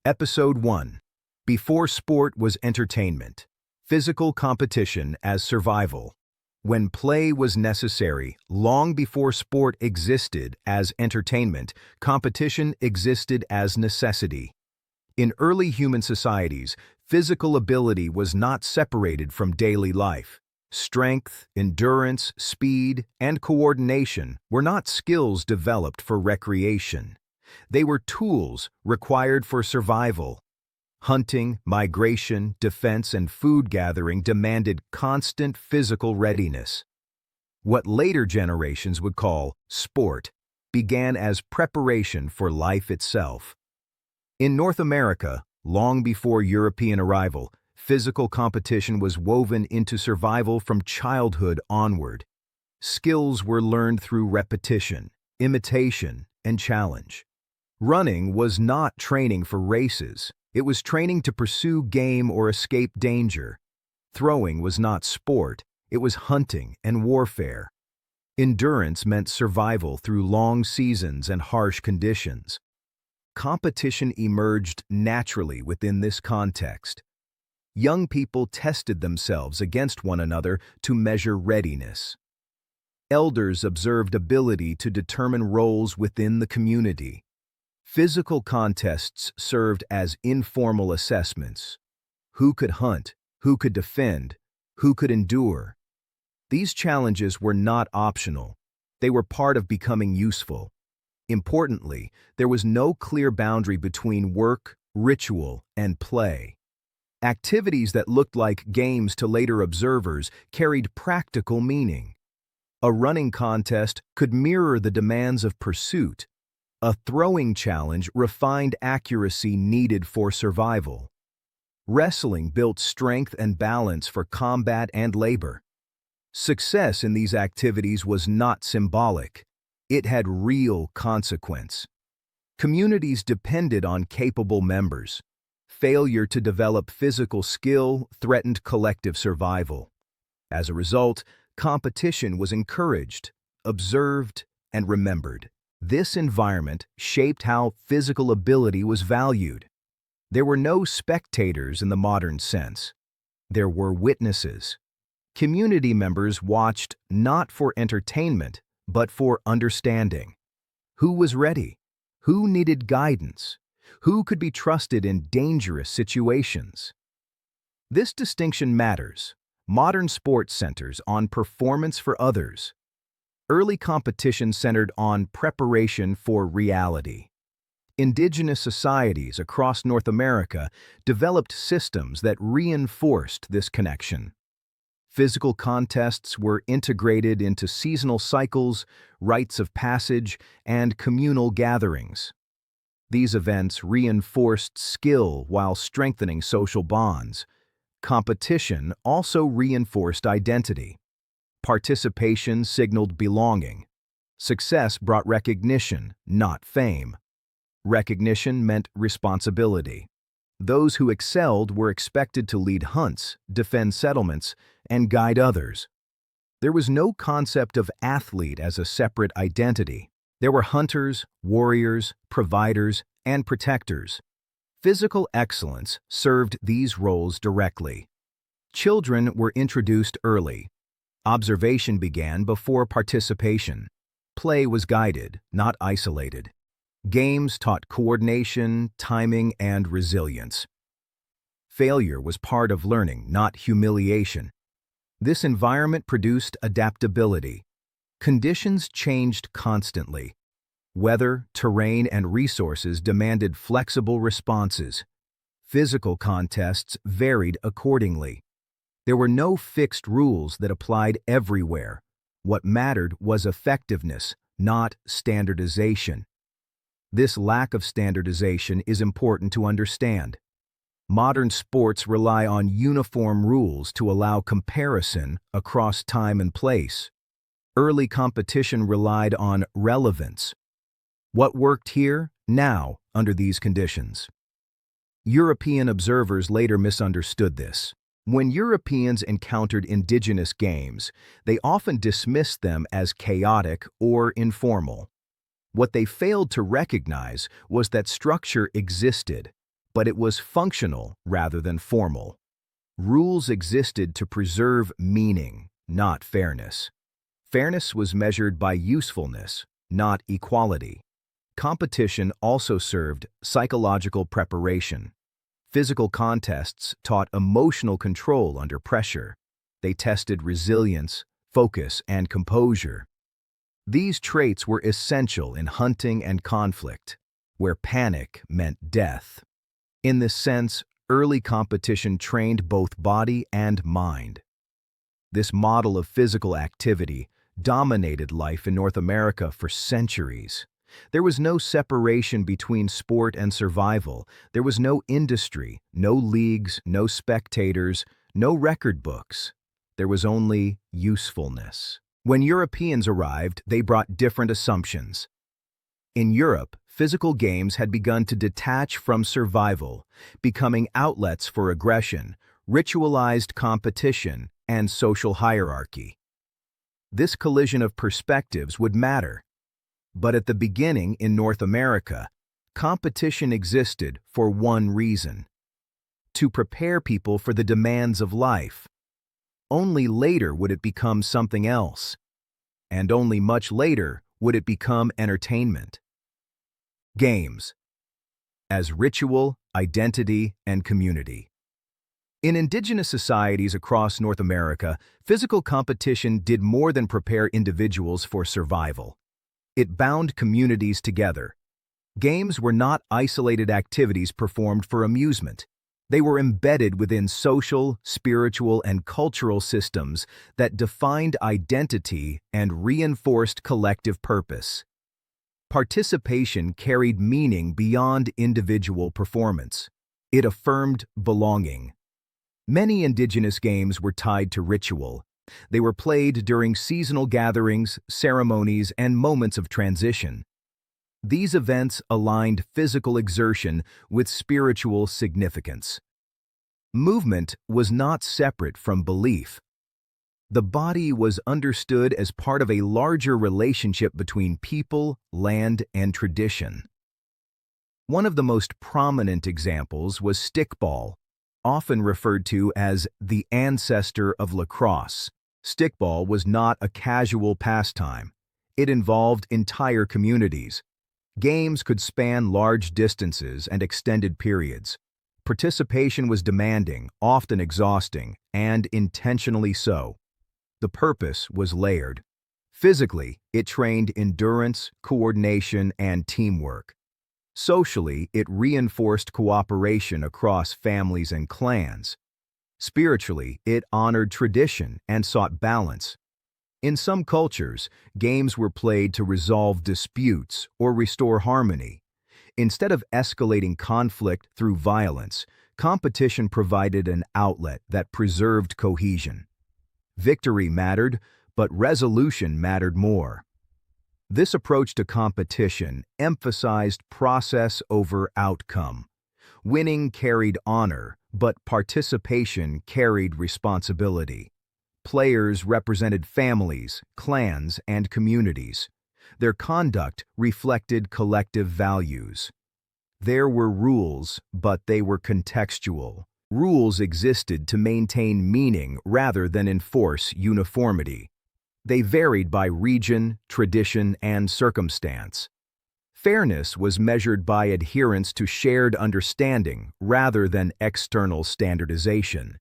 Episode 1. Before sport was entertainment. Physical competition as survival. When play was necessary, long before sport existed as entertainment, competition existed as necessity. In early human societies, physical ability was not separated from daily life. Strength, endurance, speed, and coordination were not skills developed for recreation. They were tools required for survival. Hunting, migration, defense, and food gathering demanded constant physical readiness. What later generations would call sport began as preparation for life itself. In North America, long before European arrival, physical competition was woven into survival from childhood onward. Skills were learned through repetition, imitation, and challenge. Running was not training for races. It was training to pursue game or escape danger. Throwing was not sport. It was hunting and warfare. Endurance meant survival through long seasons and harsh conditions. Competition emerged naturally within this context. Young people tested themselves against one another to measure readiness. Elders observed ability to determine roles within the community. Physical contests served as informal assessments. Who could hunt? Who could defend? Who could endure? These challenges were not optional. They were part of becoming useful. Importantly, there was no clear boundary between work, ritual, and play. Activities that looked like games to later observers carried practical meaning. A running contest could mirror the demands of pursuit. A throwing challenge refined accuracy needed for survival. Wrestling built strength and balance for combat and labor. Success in these activities was not symbolic. It had real consequence. Communities depended on capable members. Failure to develop physical skill threatened collective survival. As a result, competition was encouraged, observed, and remembered. This environment shaped how physical ability was valued. There were no spectators in the modern sense. There were witnesses. Community members watched not for entertainment, but for understanding. Who was ready? Who needed guidance? Who could be trusted in dangerous situations? This distinction matters. Modern sports centers on performance for others. Early competition centered on preparation for reality. Indigenous societies across North America developed systems that reinforced this connection. Physical contests were integrated into seasonal cycles, rites of passage, and communal gatherings. These events reinforced skill while strengthening social bonds. Competition also reinforced identity. Participation signaled belonging. Success brought recognition, not fame. Recognition meant responsibility. Those who excelled were expected to lead hunts, defend settlements, and guide others. There was no concept of athlete as a separate identity. There were hunters, warriors, providers, and protectors. Physical excellence served these roles directly. Children were introduced early. Observation began before participation. Play was guided, not isolated. Games taught coordination, timing, and resilience. Failure was part of learning, not humiliation. This environment produced adaptability. Conditions changed constantly. Weather, terrain, and resources demanded flexible responses. Physical contests varied accordingly. There were no fixed rules that applied everywhere. What mattered was effectiveness, not standardization. This lack of standardization is important to understand. Modern sports rely on uniform rules to allow comparison across time and place. Early competition relied on relevance. What worked here, now, under these conditions? European observers later misunderstood this. When Europeans encountered indigenous games, they often dismissed them as chaotic or informal. What they failed to recognize was that structure existed, but it was functional rather than formal. Rules existed to preserve meaning, not fairness. Fairness was measured by usefulness, not equality. Competition also served psychological preparation. Physical contests taught emotional control under pressure. They tested resilience, focus, and composure. These traits were essential in hunting and conflict, where panic meant death. In this sense, early competition trained both body and mind. This model of physical activity dominated life in North America for centuries. There was no separation between sport and survival. There was no industry, no leagues, no spectators, no record books. There was only usefulness. When Europeans arrived, they brought different assumptions. In Europe, physical games had begun to detach from survival, becoming outlets for aggression, ritualized competition, and social hierarchy. This collision of perspectives would matter. But at the beginning in North America, competition existed for one reason: to prepare people for the demands of life. Only later would it become something else, and only much later would it become entertainment. Games as ritual, identity, and community. In indigenous societies across North America, physical competition did more than prepare individuals for survival. It bound communities together. Games were not isolated activities performed for amusement. They were embedded within social, spiritual, and cultural systems that defined identity and reinforced collective purpose. Participation carried meaning beyond individual performance. It affirmed belonging. Many indigenous games were tied to ritual. They were played during seasonal gatherings, ceremonies, and moments of transition. These events aligned physical exertion with spiritual significance. Movement was not separate from belief. The body was understood as part of a larger relationship between people, land, and tradition. One of the most prominent examples was stickball, often referred to as the ancestor of lacrosse. Stickball was not a casual pastime. It involved entire communities. Games could span large distances and extended periods. Participation was demanding, often exhausting, and intentionally so. The purpose was layered. Physically, it trained endurance, coordination, and teamwork. Socially, it reinforced cooperation across families and clans. Spiritually, it honored tradition and sought balance. In some cultures, games were played to resolve disputes or restore harmony. Instead of escalating conflict through violence, competition provided an outlet that preserved cohesion. Victory mattered, but resolution mattered more. This approach to competition emphasized process over outcome. Winning carried honor, but participation carried responsibility. Players represented families, clans, and communities. Their conduct reflected collective values. There were rules, but they were contextual. Rules existed to maintain meaning rather than enforce uniformity. They varied by region, tradition, and circumstance. Fairness was measured by adherence to shared understanding rather than external standardization.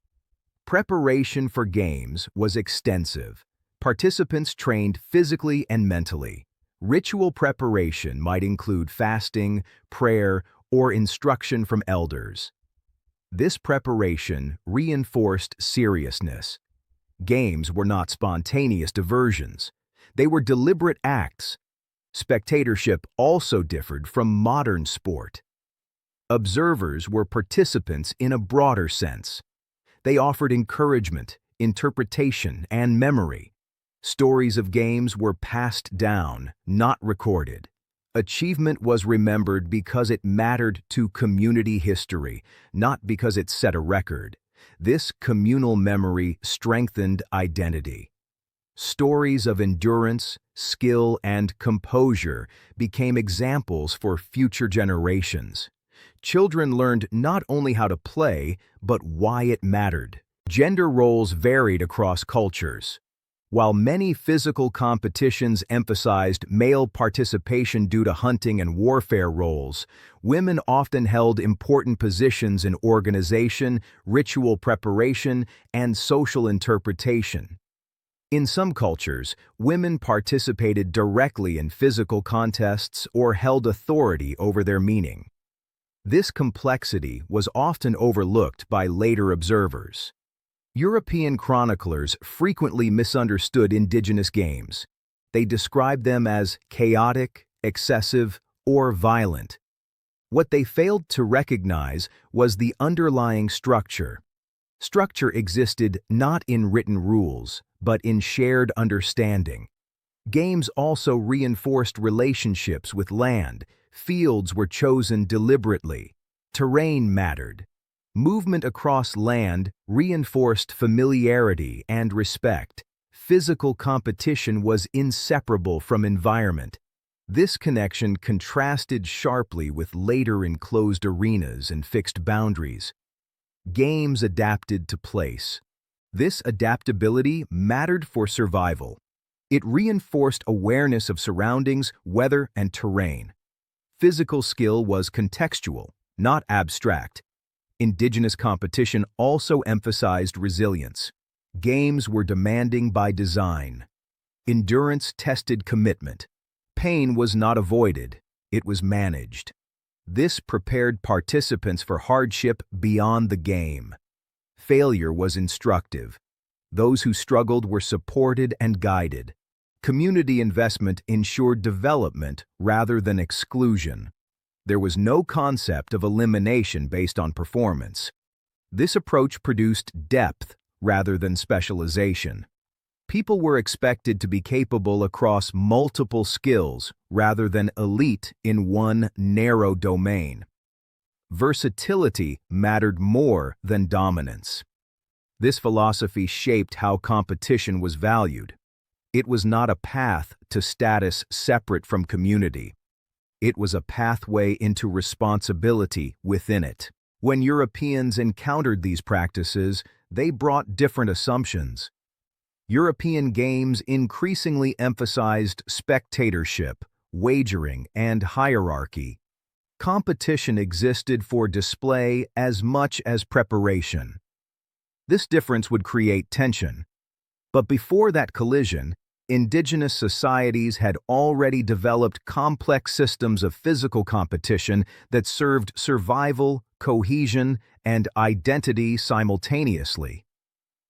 Preparation for games was extensive. Participants trained physically and mentally. Ritual preparation might include fasting, prayer, or instruction from elders. This preparation reinforced seriousness. Games were not spontaneous diversions. They were deliberate acts. Spectatorship also differed from modern sport. Observers were participants in a broader sense. They offered encouragement, interpretation, and memory. Stories of games were passed down, not recorded. Achievement was remembered because it mattered to community history, not because it set a record. This communal memory strengthened identity. Stories of endurance, skill, and composure became examples for future generations. children learned not only how to play, but why it mattered. Gender roles varied across cultures. While many physical competitions emphasized male participation due to hunting and warfare roles, women often held important positions in organization, ritual preparation, and social interpretation. In some cultures, women participated directly in physical contests or held authority over their meaning. This complexity was often overlooked by later observers. European chroniclers frequently misunderstood indigenous games. They described them as chaotic, excessive, or violent. What they failed to recognize was the underlying structure. Structure existed not in written rules, but in shared understanding. Games also reinforced relationships with land. Fields were chosen deliberately. Terrain mattered. Movement across land reinforced familiarity and respect. Physical competition was inseparable from environment. This connection contrasted sharply with later enclosed arenas and fixed boundaries. Games adapted to place. This adaptability mattered for survival. It reinforced awareness of surroundings, weather, and terrain. Physical skill was contextual, not abstract. Indigenous competition also emphasized resilience. Games were demanding by design. Endurance tested commitment. Pain was not avoided, it was managed. This prepared participants for hardship beyond the game. Failure was instructive. Those who struggled were supported and guided. Community investment ensured development rather than exclusion. There was no concept of elimination based on performance. This approach produced depth rather than specialization. People were expected to be capable across multiple skills rather than elite in one narrow domain. Versatility mattered more than dominance. This philosophy shaped how competition was valued. It was not a path to status separate from community. It was a pathway into responsibility within it. When Europeans encountered these practices, they brought different assumptions. European games increasingly emphasized spectatorship, wagering, and hierarchy. Competition existed for display as much as preparation. This difference would create tension. But before that collision, indigenous societies had already developed complex systems of physical competition that served survival, cohesion, and identity simultaneously.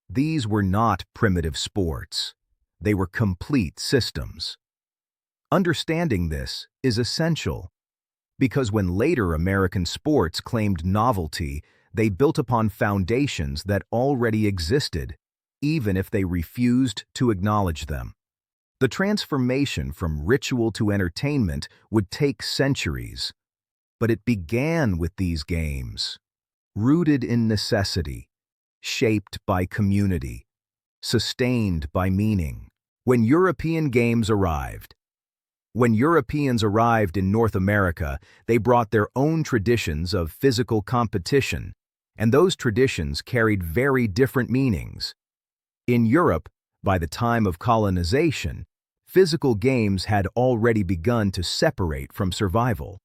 These were not primitive sports. They were complete systems. Understanding this is essential, because when later American sports claimed novelty, they built upon foundations that already existed, even if they refused to acknowledge them. The transformation from ritual to entertainment would take centuries, but it began with these games, rooted in necessity, shaped by community, sustained by meaning. When Europeans arrived in North America, they brought their own traditions of physical competition, and those traditions carried very different meanings. In Europe, by the time of colonization, physical games had already begun to separate from survival.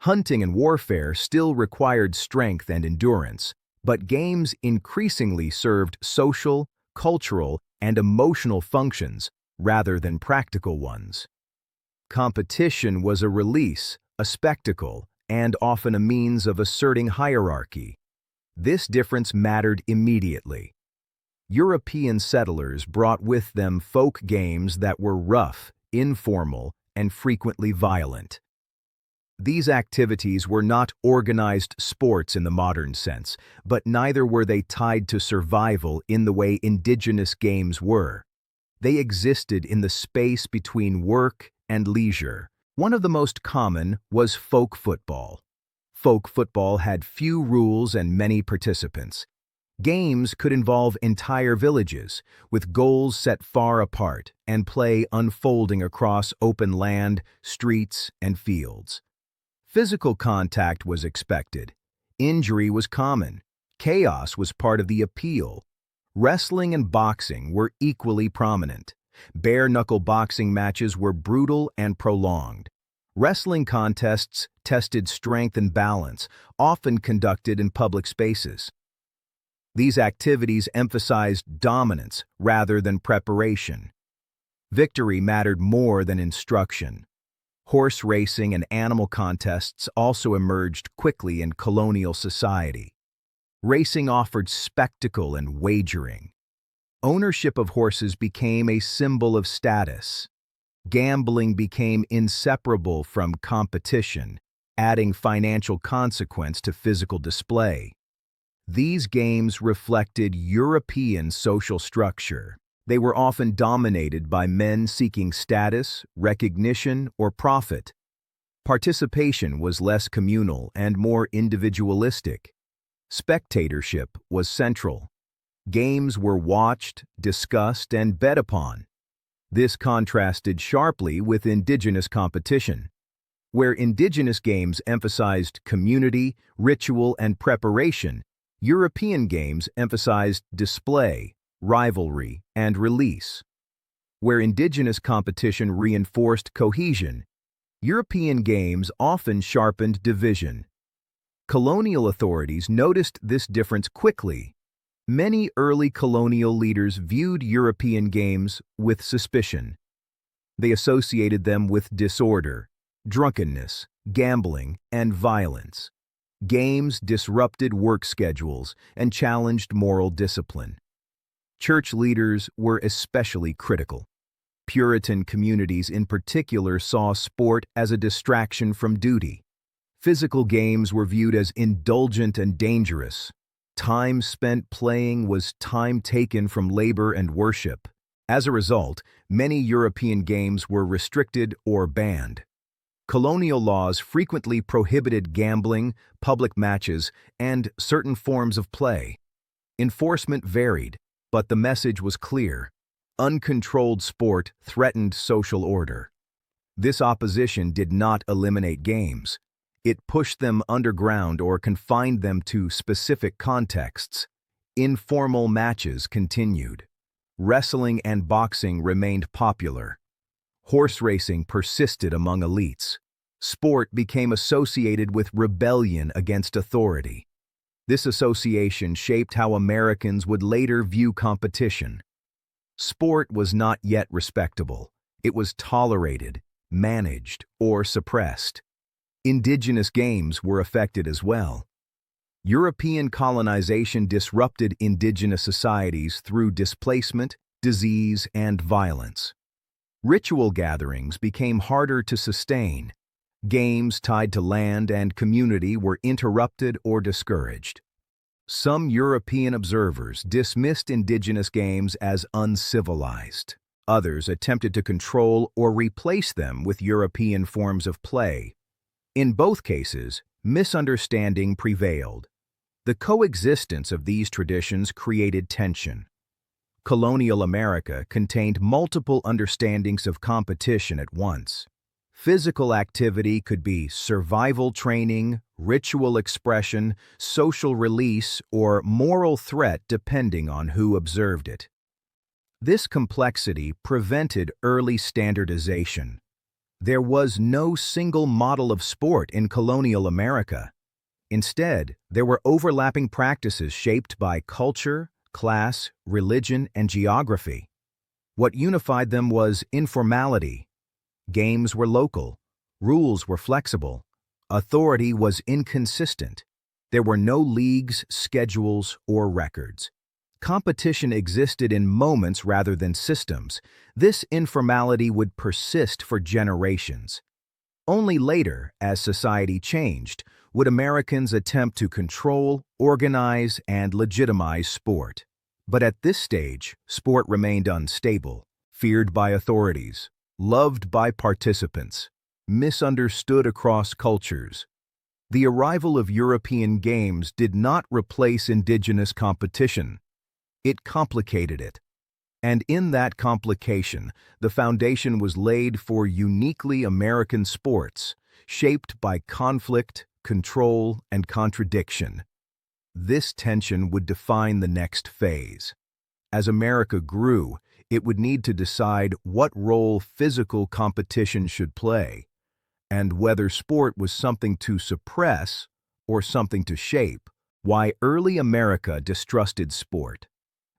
Hunting and warfare still required strength and endurance, but games increasingly served social, cultural, and emotional functions rather than practical ones. Competition was a release, a spectacle, and often a means of asserting hierarchy. This difference mattered immediately. European settlers brought with them folk games that were rough, informal, and frequently violent. These activities were not organized sports in the modern sense, but neither were they tied to survival in the way indigenous games were. They existed in the space between work and leisure. One of the most common was folk football. Folk football had few rules and many participants. Games could involve entire villages, with goals set far apart and play unfolding across open land, streets, and fields. Physical contact was expected. Injury was common. Chaos was part of the appeal. Wrestling and boxing were equally prominent. Bare-knuckle boxing matches were brutal and prolonged. Wrestling contests tested strength and balance, often conducted in public spaces. These activities emphasized dominance rather than preparation. Victory mattered more than instruction. Horse racing and animal contests also emerged quickly in colonial society. Racing offered spectacle and wagering. Ownership of horses became a symbol of status. Gambling became inseparable from competition, adding financial consequence to physical display. These games reflected European social structure. They were often dominated by men seeking status, recognition, or profit. Participation was less communal and more individualistic. Spectatorship was central. Games were watched, discussed, and bet upon. This contrasted sharply with indigenous competition, where indigenous games emphasized community, ritual, and preparation. European games emphasized display, rivalry, and release. Where indigenous competition reinforced cohesion, European games often sharpened division. Colonial authorities noticed this difference quickly. Many early colonial leaders viewed European games with suspicion. They associated them with disorder, drunkenness, gambling, and violence. Games disrupted work schedules and challenged moral discipline. Church leaders were especially critical. Puritan communities in particular saw sport as a distraction from duty. Physical games were viewed as indulgent and dangerous. Time spent playing was time taken from labor and worship. As a result, many European games were restricted or banned. Colonial laws frequently prohibited gambling, public matches, and certain forms of play. Enforcement varied, but the message was clear. Uncontrolled sport threatened social order. This opposition did not eliminate games. It pushed them underground or confined them to specific contexts. Informal matches continued. Wrestling and boxing remained popular. Horse racing persisted among elites. Sport became associated with rebellion against authority. This association shaped how Americans would later view competition. Sport was not yet respectable. It was tolerated, managed, or suppressed. Indigenous games were affected as well. European colonization disrupted indigenous societies through displacement, disease, and violence. Ritual gatherings became harder to sustain. Games tied to land and community were interrupted or discouraged. Some European observers dismissed indigenous games as uncivilized. Others attempted to control or replace them with European forms of play. In both cases, misunderstanding prevailed. The coexistence of these traditions created tension. Colonial America contained multiple understandings of competition at once. Physical activity could be survival training, ritual expression, social release, or moral threat depending on who observed it. This complexity prevented early standardization. There was no single model of sport in colonial America. Instead, there were overlapping practices shaped by culture, class, religion, and geography. What unified them was informality. Games were local. Rules were flexible. Authority was inconsistent. There were no leagues, schedules, or records. Competition existed in moments rather than systems. This informality would persist for generations. Only later, as society changed, would Americans attempt to control, organize, and legitimize sport. But at this stage, sport remained unstable, feared by authorities, loved by participants, misunderstood across cultures. The arrival of European games did not replace indigenous competition. It complicated it. And in that complication, the foundation was laid for uniquely American sports, shaped by conflict, control, and contradiction. This tension would define the next phase. As America grew, it would need to decide what role physical competition should play, and whether sport was something to suppress or something to shape. Why early America distrusted sport.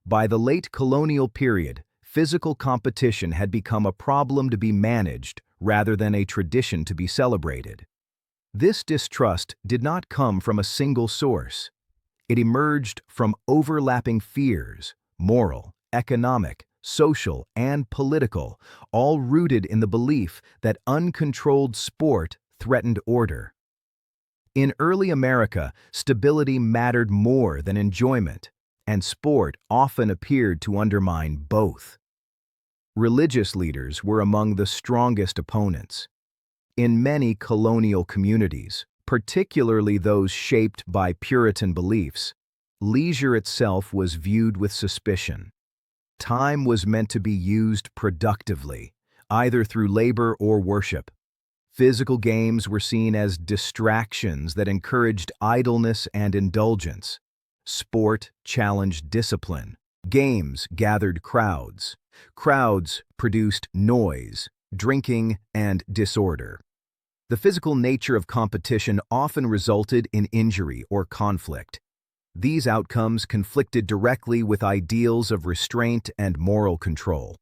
By the late colonial period, physical competition had become a problem to be managed rather than a tradition to be celebrated. This distrust did not come from a single source. It emerged from overlapping fears, moral, economic, social, and political, all rooted in the belief that uncontrolled sport threatened order. In early America, stability mattered more than enjoyment, and sport often appeared to undermine both. Religious leaders were among the strongest opponents. In many colonial communities, particularly those shaped by Puritan beliefs, leisure itself was viewed with suspicion. Time was meant to be used productively, either through labor or worship. Physical games were seen as distractions that encouraged idleness and indulgence. Sport challenged discipline. Games gathered crowds. Crowds produced noise, drinking, and disorder. The physical nature of competition often resulted in injury or conflict. These outcomes conflicted directly with ideals of restraint and moral control.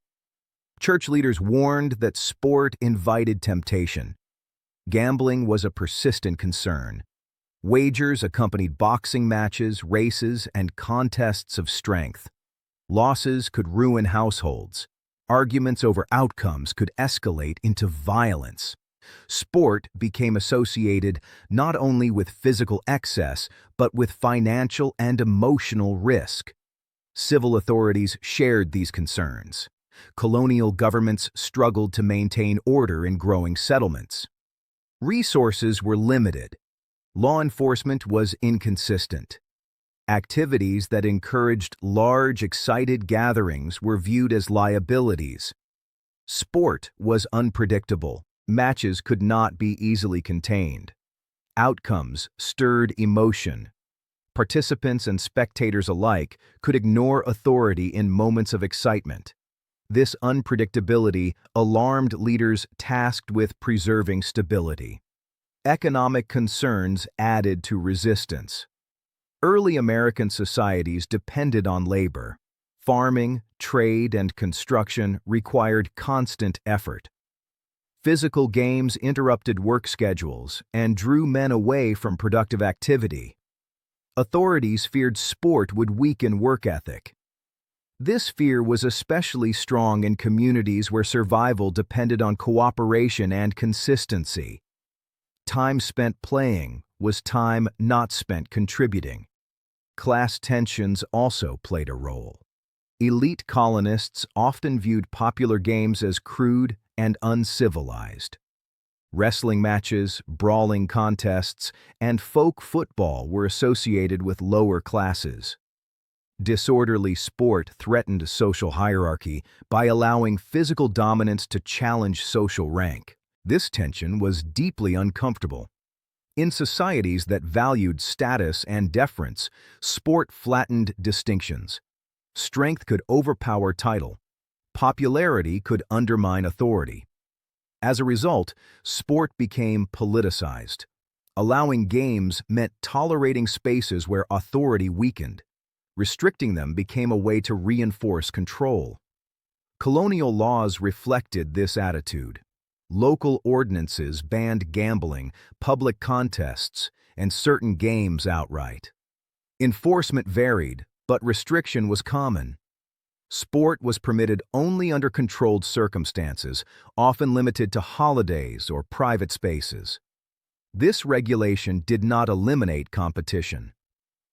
Church leaders warned that sport invited temptation. Gambling was a persistent concern. Wagers accompanied boxing matches, races, and contests of strength. Losses could ruin households. Arguments over outcomes could escalate into violence. Sport became associated not only with physical excess, but with financial and emotional risk. Civil authorities shared these concerns. Colonial governments struggled to maintain order in growing settlements. Resources were limited. Law enforcement was inconsistent. Activities that encouraged large, excited gatherings were viewed as liabilities. Sport was unpredictable. Matches could not be easily contained. Outcomes stirred emotion. Participants and spectators alike could ignore authority in moments of excitement. This unpredictability alarmed leaders tasked with preserving stability. Economic concerns added to resistance. Early American societies depended on labor. Farming, trade, and construction required constant effort. Physical games interrupted work schedules and drew men away from productive activity. Authorities feared sport would weaken work ethic. This fear was especially strong in communities where survival depended on cooperation and consistency. Time spent playing was time not spent contributing. Class tensions also played a role. Elite colonists often viewed popular games as crude and uncivilized. Wrestling matches, brawling contests, and folk football were associated with lower classes. Disorderly sport threatened social hierarchy by allowing physical dominance to challenge social rank. This tension was deeply uncomfortable. In societies that valued status and deference, sport flattened distinctions. Strength could overpower title. Popularity could undermine authority. As a result, sport became politicized. Allowing games meant tolerating spaces where authority weakened. Restricting them became a way to reinforce control. Colonial laws reflected this attitude. Local ordinances banned gambling, public contests, and certain games outright. Enforcement varied, but restriction was common. Sport was permitted only under controlled circumstances, often limited to holidays or private spaces. This regulation did not eliminate competition.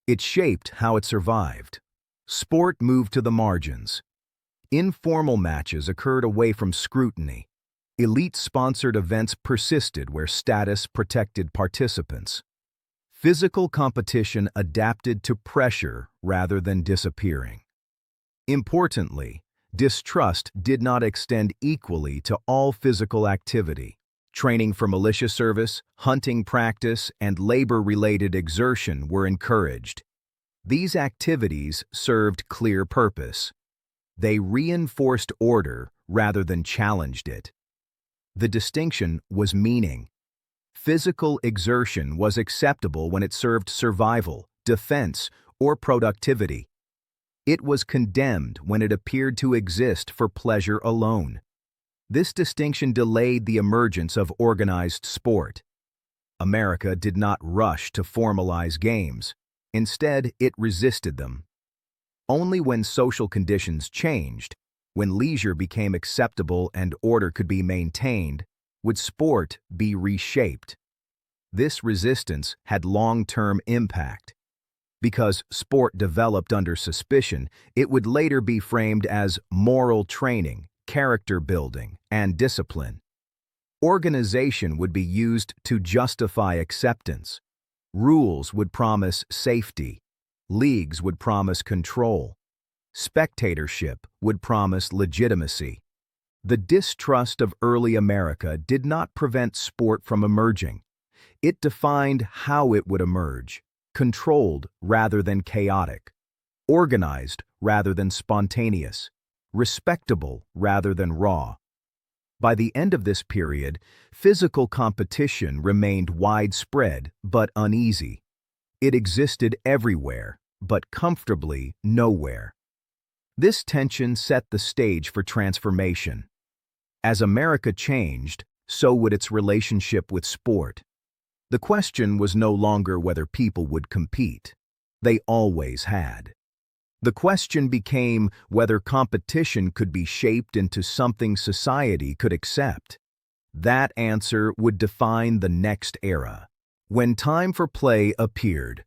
It shaped how it survived. Sport moved to the margins. Informal matches occurred away from scrutiny. Elite-sponsored events persisted where status protected participants. Physical competition adapted to pressure rather than disappearing. Importantly, distrust did not extend equally to all physical activity. Training for militia service, hunting practice, and labor-related exertion were encouraged. These activities served clear purpose. They reinforced order rather than challenged it. The distinction was meaning. Physical exertion was acceptable when it served survival, defense, or productivity. It was condemned when it appeared to exist for pleasure alone. This distinction delayed the emergence of organized sport. America did not rush to formalize games. Instead, it resisted them. Only when social conditions changed, when leisure became acceptable and order could be maintained, would sport be reshaped. This resistance had long-term impact. Because sport developed under suspicion, it would later be framed as moral training, character building, and discipline. Organization would be used to justify acceptance. Rules would promise safety. Leagues would promise control. Spectatorship would promise legitimacy. The distrust of early America did not prevent sport from emerging. It defined how it would emerge, controlled rather than chaotic, organized rather than spontaneous, respectable rather than raw. By the end of this period, physical competition remained widespread but uneasy. It existed everywhere, but comfortably nowhere. This tension set the stage for transformation. As America changed, so would its relationship with sport. The question was no longer whether people would compete. They always had. The question became whether competition could be shaped into something society could accept. That answer would define the next era. When time for play appeared,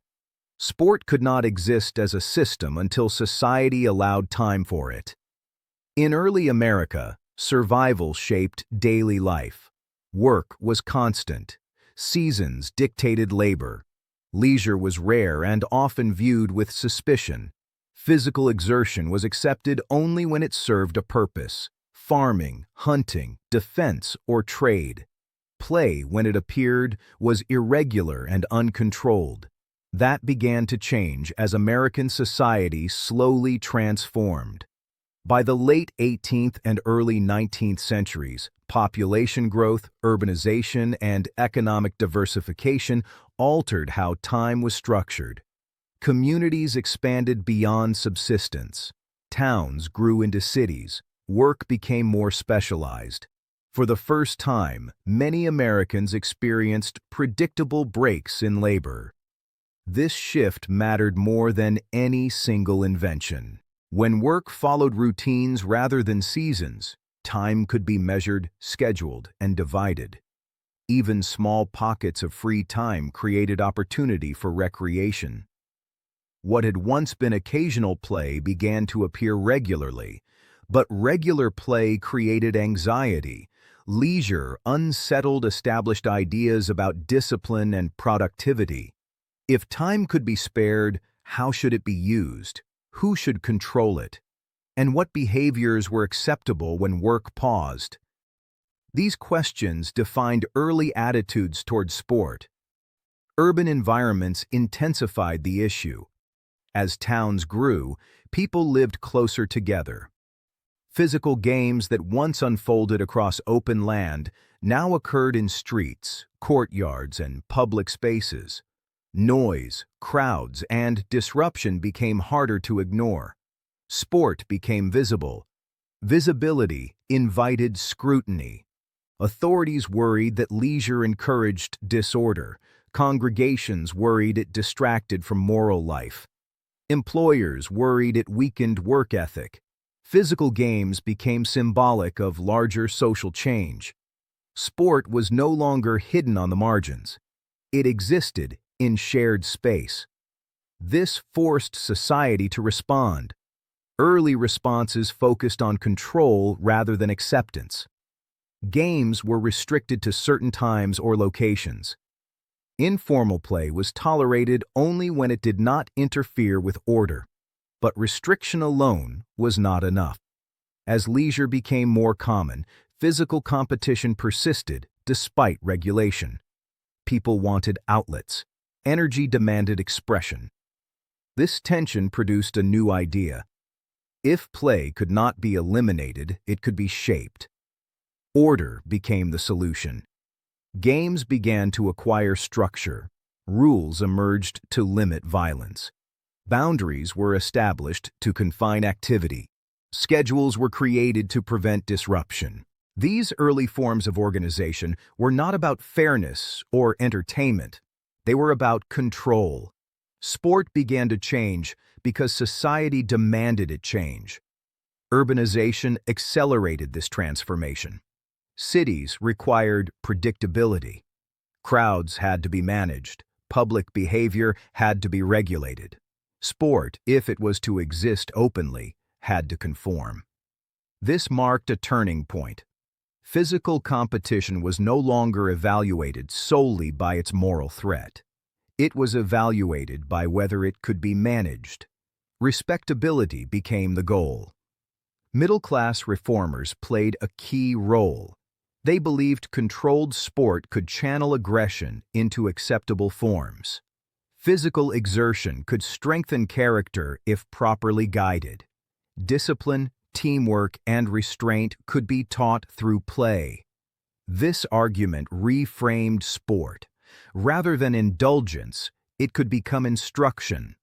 sport could not exist as a system until society allowed time for it. In early America, survival shaped daily life. Work was constant. Seasons dictated labor. Leisure was rare and often viewed with suspicion. Physical exertion was accepted only when it served a purpose: farming, hunting, defense, or trade. Play, when it appeared, was irregular and uncontrolled. That began to change as American society slowly transformed. By the late 18th and early 19th centuries, population growth, urbanization, and economic diversification altered how time was structured. Communities expanded beyond subsistence. Towns grew into cities. Work became more specialized. For the first time, many Americans experienced predictable breaks in labor. This shift mattered more than any single invention. When work followed routines rather than seasons, time could be measured, scheduled, and divided. Even small pockets of free time created opportunity for recreation. What had once been occasional play began to appear regularly, but regular play created anxiety. Leisure unsettled established ideas about discipline and productivity. If time could be spared, how should it be used? Who should control it? And what behaviors were acceptable when work paused? These questions defined early attitudes toward sport. Urban environments intensified the issue. As towns grew, people lived closer together. Physical games that once unfolded across open land now occurred in streets, courtyards, and public spaces. Noise, crowds, and disruption became harder to ignore. Sport became visible. Visibility invited scrutiny. Authorities worried that leisure encouraged disorder. Congregations worried it distracted from moral life. Employers worried it weakened work ethic. Physical games became symbolic of larger social change. Sport was no longer hidden on the margins. It existed in shared space. This forced society to respond. Early responses focused on control rather than acceptance. Games were restricted to certain times or locations. Informal play was tolerated only when it did not interfere with order. But restriction alone was not enough. As leisure became more common, physical competition persisted despite regulation. People wanted outlets. Energy demanded expression. This tension produced a new idea. If play could not be eliminated, it could be shaped. Order became the solution. Games began to acquire structure. Rules emerged to limit violence. Boundaries were established to confine activity. Schedules were created to prevent disruption. These early forms of organization were not about fairness or entertainment. They were about control. Sport began to change because society demanded it change. Urbanization accelerated this transformation. Cities required predictability. Crowds had to be managed. Public behavior had to be regulated. Sport, if it was to exist openly, had to conform. This marked a turning point. Physical competition was no longer evaluated solely by its moral threat. It was evaluated by whether it could be managed. Respectability became the goal. Middle-class reformers played a key role. They believed controlled sport could channel aggression into acceptable forms. Physical exertion could strengthen character if properly guided. Discipline, teamwork, and restraint could be taught through play. This argument reframed sport. Rather than indulgence, it could become instruction.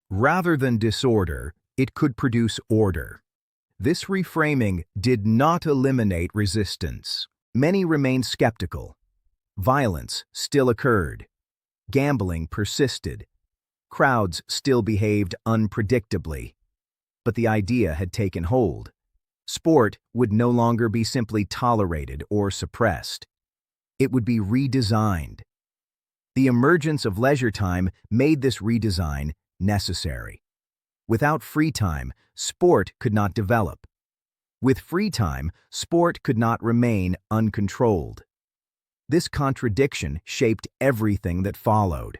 Rather than disorder, it could produce order. This reframing did not eliminate resistance. Many remained skeptical. Violence still occurred. Gambling persisted. Crowds still behaved unpredictably. But the idea had taken hold. Sport would no longer be simply tolerated or suppressed. It would be redesigned. The emergence of leisure time made this redesign necessary. Without free time, sport could not develop. With free time, sport could not remain uncontrolled. This contradiction shaped everything that followed.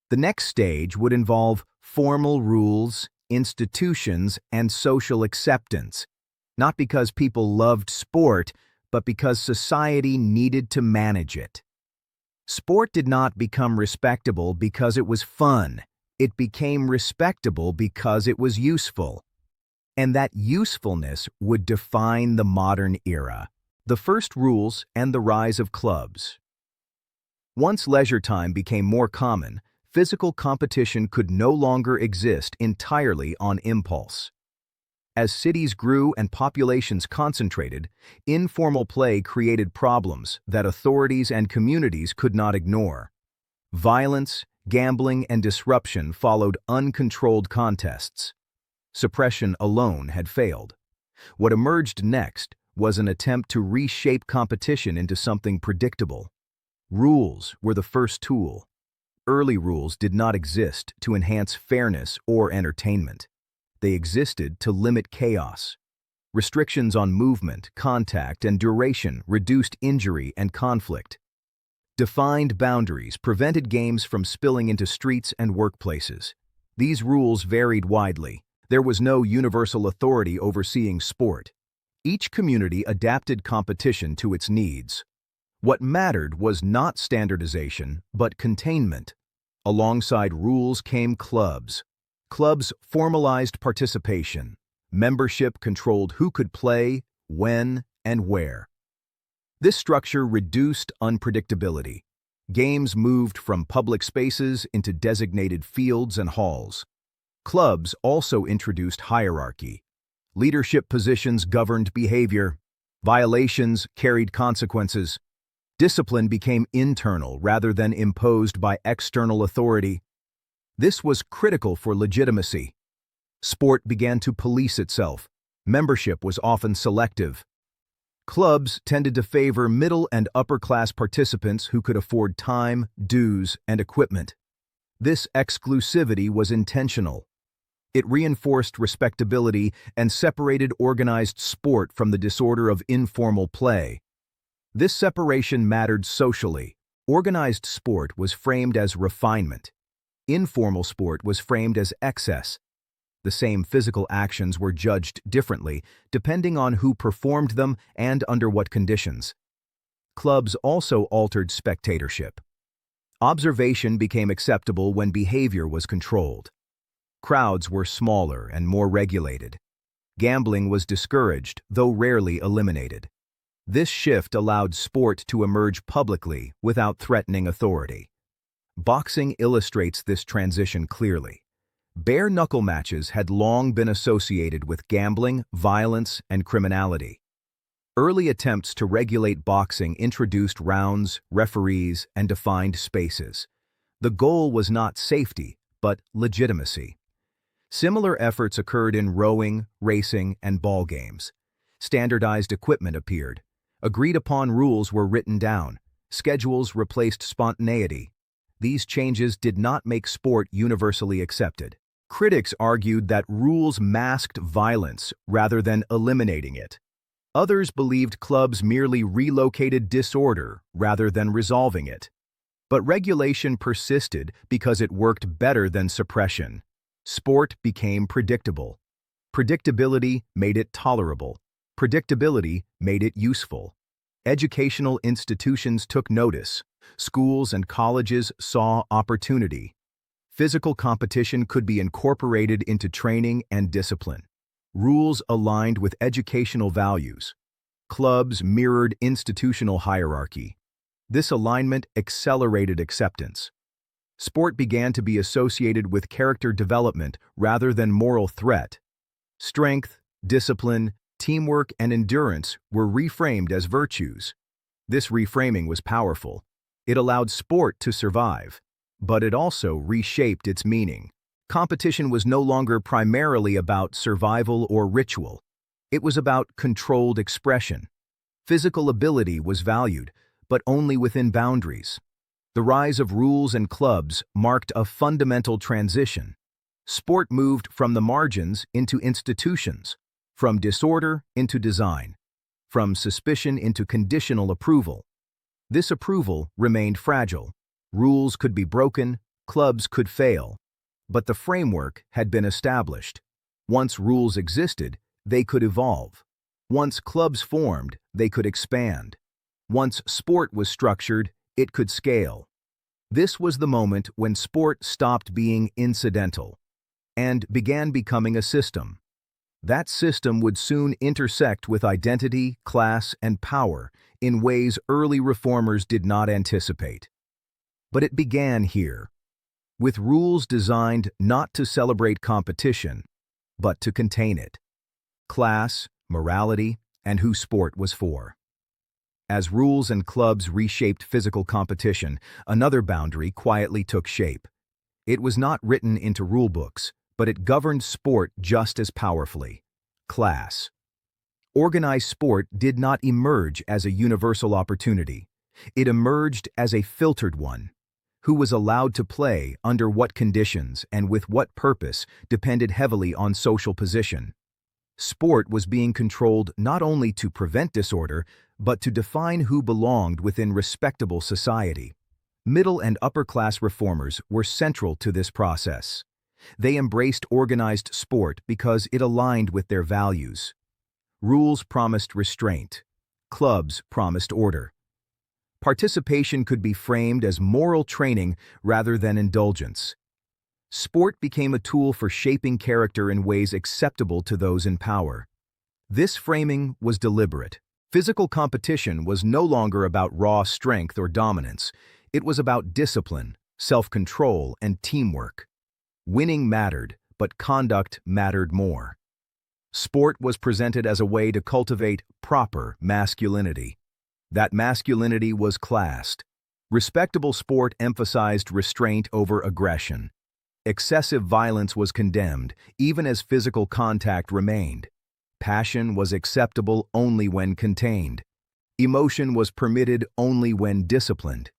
The next stage would involve formal rules, institutions, and social acceptance, not because people loved sport, but because society needed to manage it. Sport did not become respectable because it was fun. It became respectable because it was useful. And that usefulness would define the modern era. The first rules and the rise of clubs. Once leisure time became more common, physical competition could no longer exist entirely on impulse. As cities grew and populations concentrated, informal play created problems that authorities and communities could not ignore. Violence, gambling, and disruption followed uncontrolled contests. Suppression alone had failed. What emerged next was an attempt to reshape competition into something predictable. Rules were the first tool. Early rules did not exist to enhance fairness or entertainment. They existed to limit chaos. Restrictions on movement, contact, and duration reduced injury and conflict. Defined boundaries prevented games from spilling into streets and workplaces. These rules varied widely. There was no universal authority overseeing sport. Each community adapted competition to its needs. What mattered was not standardization, but containment. Alongside rules came clubs. Clubs formalized participation. Membership controlled who could play, when, and where. This structure reduced unpredictability. Games moved from public spaces into designated fields and halls. Clubs also introduced hierarchy. Leadership positions governed behavior. Violations carried consequences. Discipline became internal rather than imposed by external authority. This was critical for legitimacy. Sport began to police itself. Membership was often selective. Clubs tended to favor middle and upper-class participants who could afford time, dues, and equipment. This exclusivity was intentional. It reinforced respectability and separated organized sport from the disorder of informal play. This separation mattered socially. Organized sport was framed as refinement. Informal sport was framed as excess. The same physical actions were judged differently depending on who performed them and under what conditions. Clubs also altered spectatorship. Observation became acceptable when behavior was controlled. Crowds were smaller and more regulated. Gambling was discouraged, though rarely eliminated. This shift allowed sport to emerge publicly without threatening authority. Boxing illustrates this transition clearly. Bare-knuckle matches had long been associated with gambling, violence, and criminality. Early attempts to regulate boxing introduced rounds, referees, and defined spaces. The goal was not safety, but legitimacy. Similar efforts occurred in rowing, racing, and ball games. Standardized equipment appeared. Agreed-upon rules were written down. Schedules replaced spontaneity. These changes did not make sport universally accepted. Critics argued that rules masked violence rather than eliminating it. Others believed clubs merely relocated disorder rather than resolving it. But regulation persisted because it worked better than suppression. Sport became predictable. Predictability made it tolerable. Predictability made it useful. Educational institutions took notice. Schools and colleges saw opportunity. Physical competition could be incorporated into training and discipline. Rules aligned with educational values. Clubs mirrored institutional hierarchy. This alignment accelerated acceptance. Sport began to be associated with character development rather than moral threat. Strength, discipline, teamwork, and endurance were reframed as virtues. This reframing was powerful. It allowed sport to survive, but it also reshaped its meaning. Competition was no longer primarily about survival or ritual. It was about controlled expression. Physical ability was valued, but only within boundaries. The rise of rules and clubs marked a fundamental transition. Sport moved from the margins into institutions, from disorder into design, from suspicion into conditional approval. This approval remained fragile. Rules could be broken, clubs could fail. But the framework had been established. Once rules existed, they could evolve. Once clubs formed, they could expand. Once sport was structured, it could scale. This was the moment when sport stopped being incidental and began becoming a system. That system would soon intersect with identity, class, and power in ways early reformers did not anticipate. But it began here, with rules designed not to celebrate competition, but to contain it. Class, morality, and who sport was for. As rules and clubs reshaped physical competition, another boundary quietly took shape. It was not written into rulebooks, but it governed sport just as powerfully. Class. Organized sport did not emerge as a universal opportunity. It emerged as a filtered one. Who was allowed to play, under what conditions, and with what purpose depended heavily on social position. Sport was being controlled not only to prevent disorder, but to define who belonged within respectable society. Middle and upper-class reformers were central to this process. They embraced organized sport because it aligned with their values. Rules promised restraint. Clubs promised order. Participation could be framed as moral training rather than indulgence. Sport became a tool for shaping character in ways acceptable to those in power. This framing was deliberate. Physical competition was no longer about raw strength or dominance. It was about discipline, self-control, and teamwork. Winning mattered, but conduct mattered more. Sport was presented as a way to cultivate proper masculinity. That masculinity was classed. Respectable sport emphasized restraint over aggression. Excessive violence was condemned, even as physical contact remained. Passion was acceptable only when contained. Emotion was permitted only when disciplined.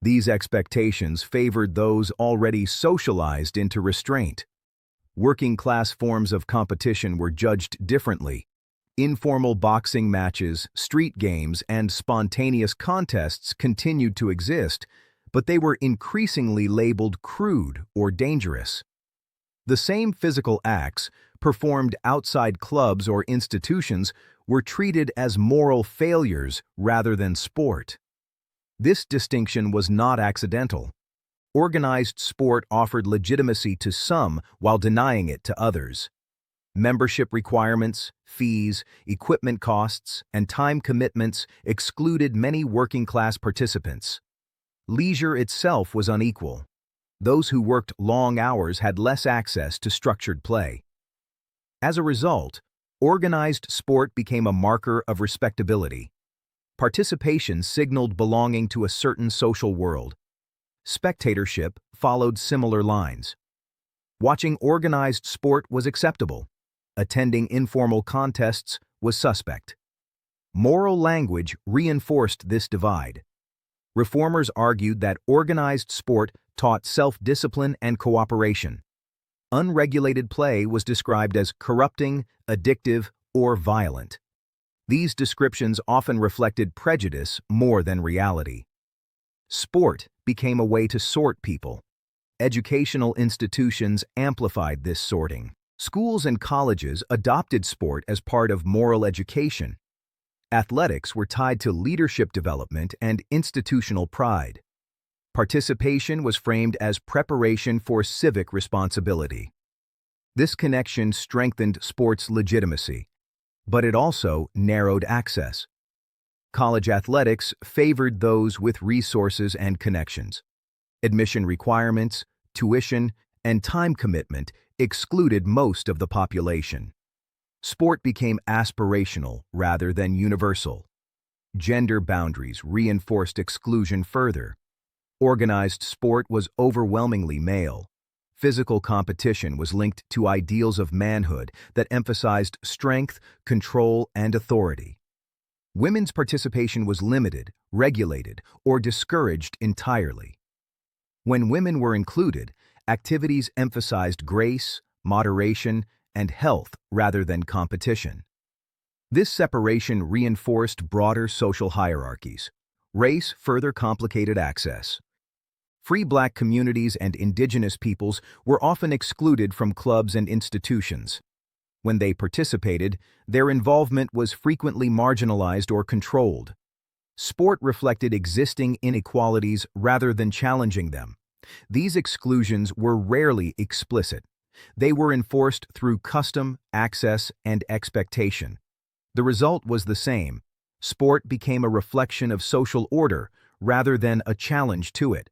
These expectations favored those already socialized into restraint. Working-class forms of competition were judged differently. Informal boxing matches, street games, and spontaneous contests continued to exist, but they were increasingly labeled crude or dangerous. The same physical acts, performed outside clubs or institutions, were treated as moral failures rather than sport. This distinction was not accidental. Organized sport offered legitimacy to some while denying it to others. Membership requirements, fees, equipment costs, and time commitments excluded many working-class participants. Leisure itself was unequal. Those who worked long hours had less access to structured play. As a result, organized sport became a marker of respectability. Participation signaled belonging to a certain social world. Spectatorship followed similar lines. Watching organized sport was acceptable. Attending informal contests was suspect. Moral language reinforced this divide. Reformers argued that organized sport taught self-discipline and cooperation. Unregulated play was described as corrupting, addictive, or violent. These descriptions often reflected prejudice more than reality. Sport became a way to sort people. Educational institutions amplified this sorting. Schools and colleges adopted sport as part of moral education. Athletics were tied to leadership development and institutional pride. Participation was framed as preparation for civic responsibility. This connection strengthened sports legitimacy, but it also narrowed access. College athletics favored those with resources and connections. Admission requirements, tuition, and time commitment excluded most of the population. Sport became aspirational rather than universal. Gender boundaries reinforced exclusion further. Organized sport was overwhelmingly male. Physical competition was linked to ideals of manhood that emphasized strength, control, and authority. Women's participation was limited, regulated, or discouraged entirely. When women were included, activities emphasized grace, moderation, and health rather than competition. This separation reinforced broader social hierarchies. Race further complicated access. Free Black communities and indigenous peoples were often excluded from clubs and institutions. When they participated, their involvement was frequently marginalized or controlled. Sport reflected existing inequalities rather than challenging them. These exclusions were rarely explicit. They were enforced through custom, access, and expectation. The result was the same. Sport became a reflection of social order rather than a challenge to it.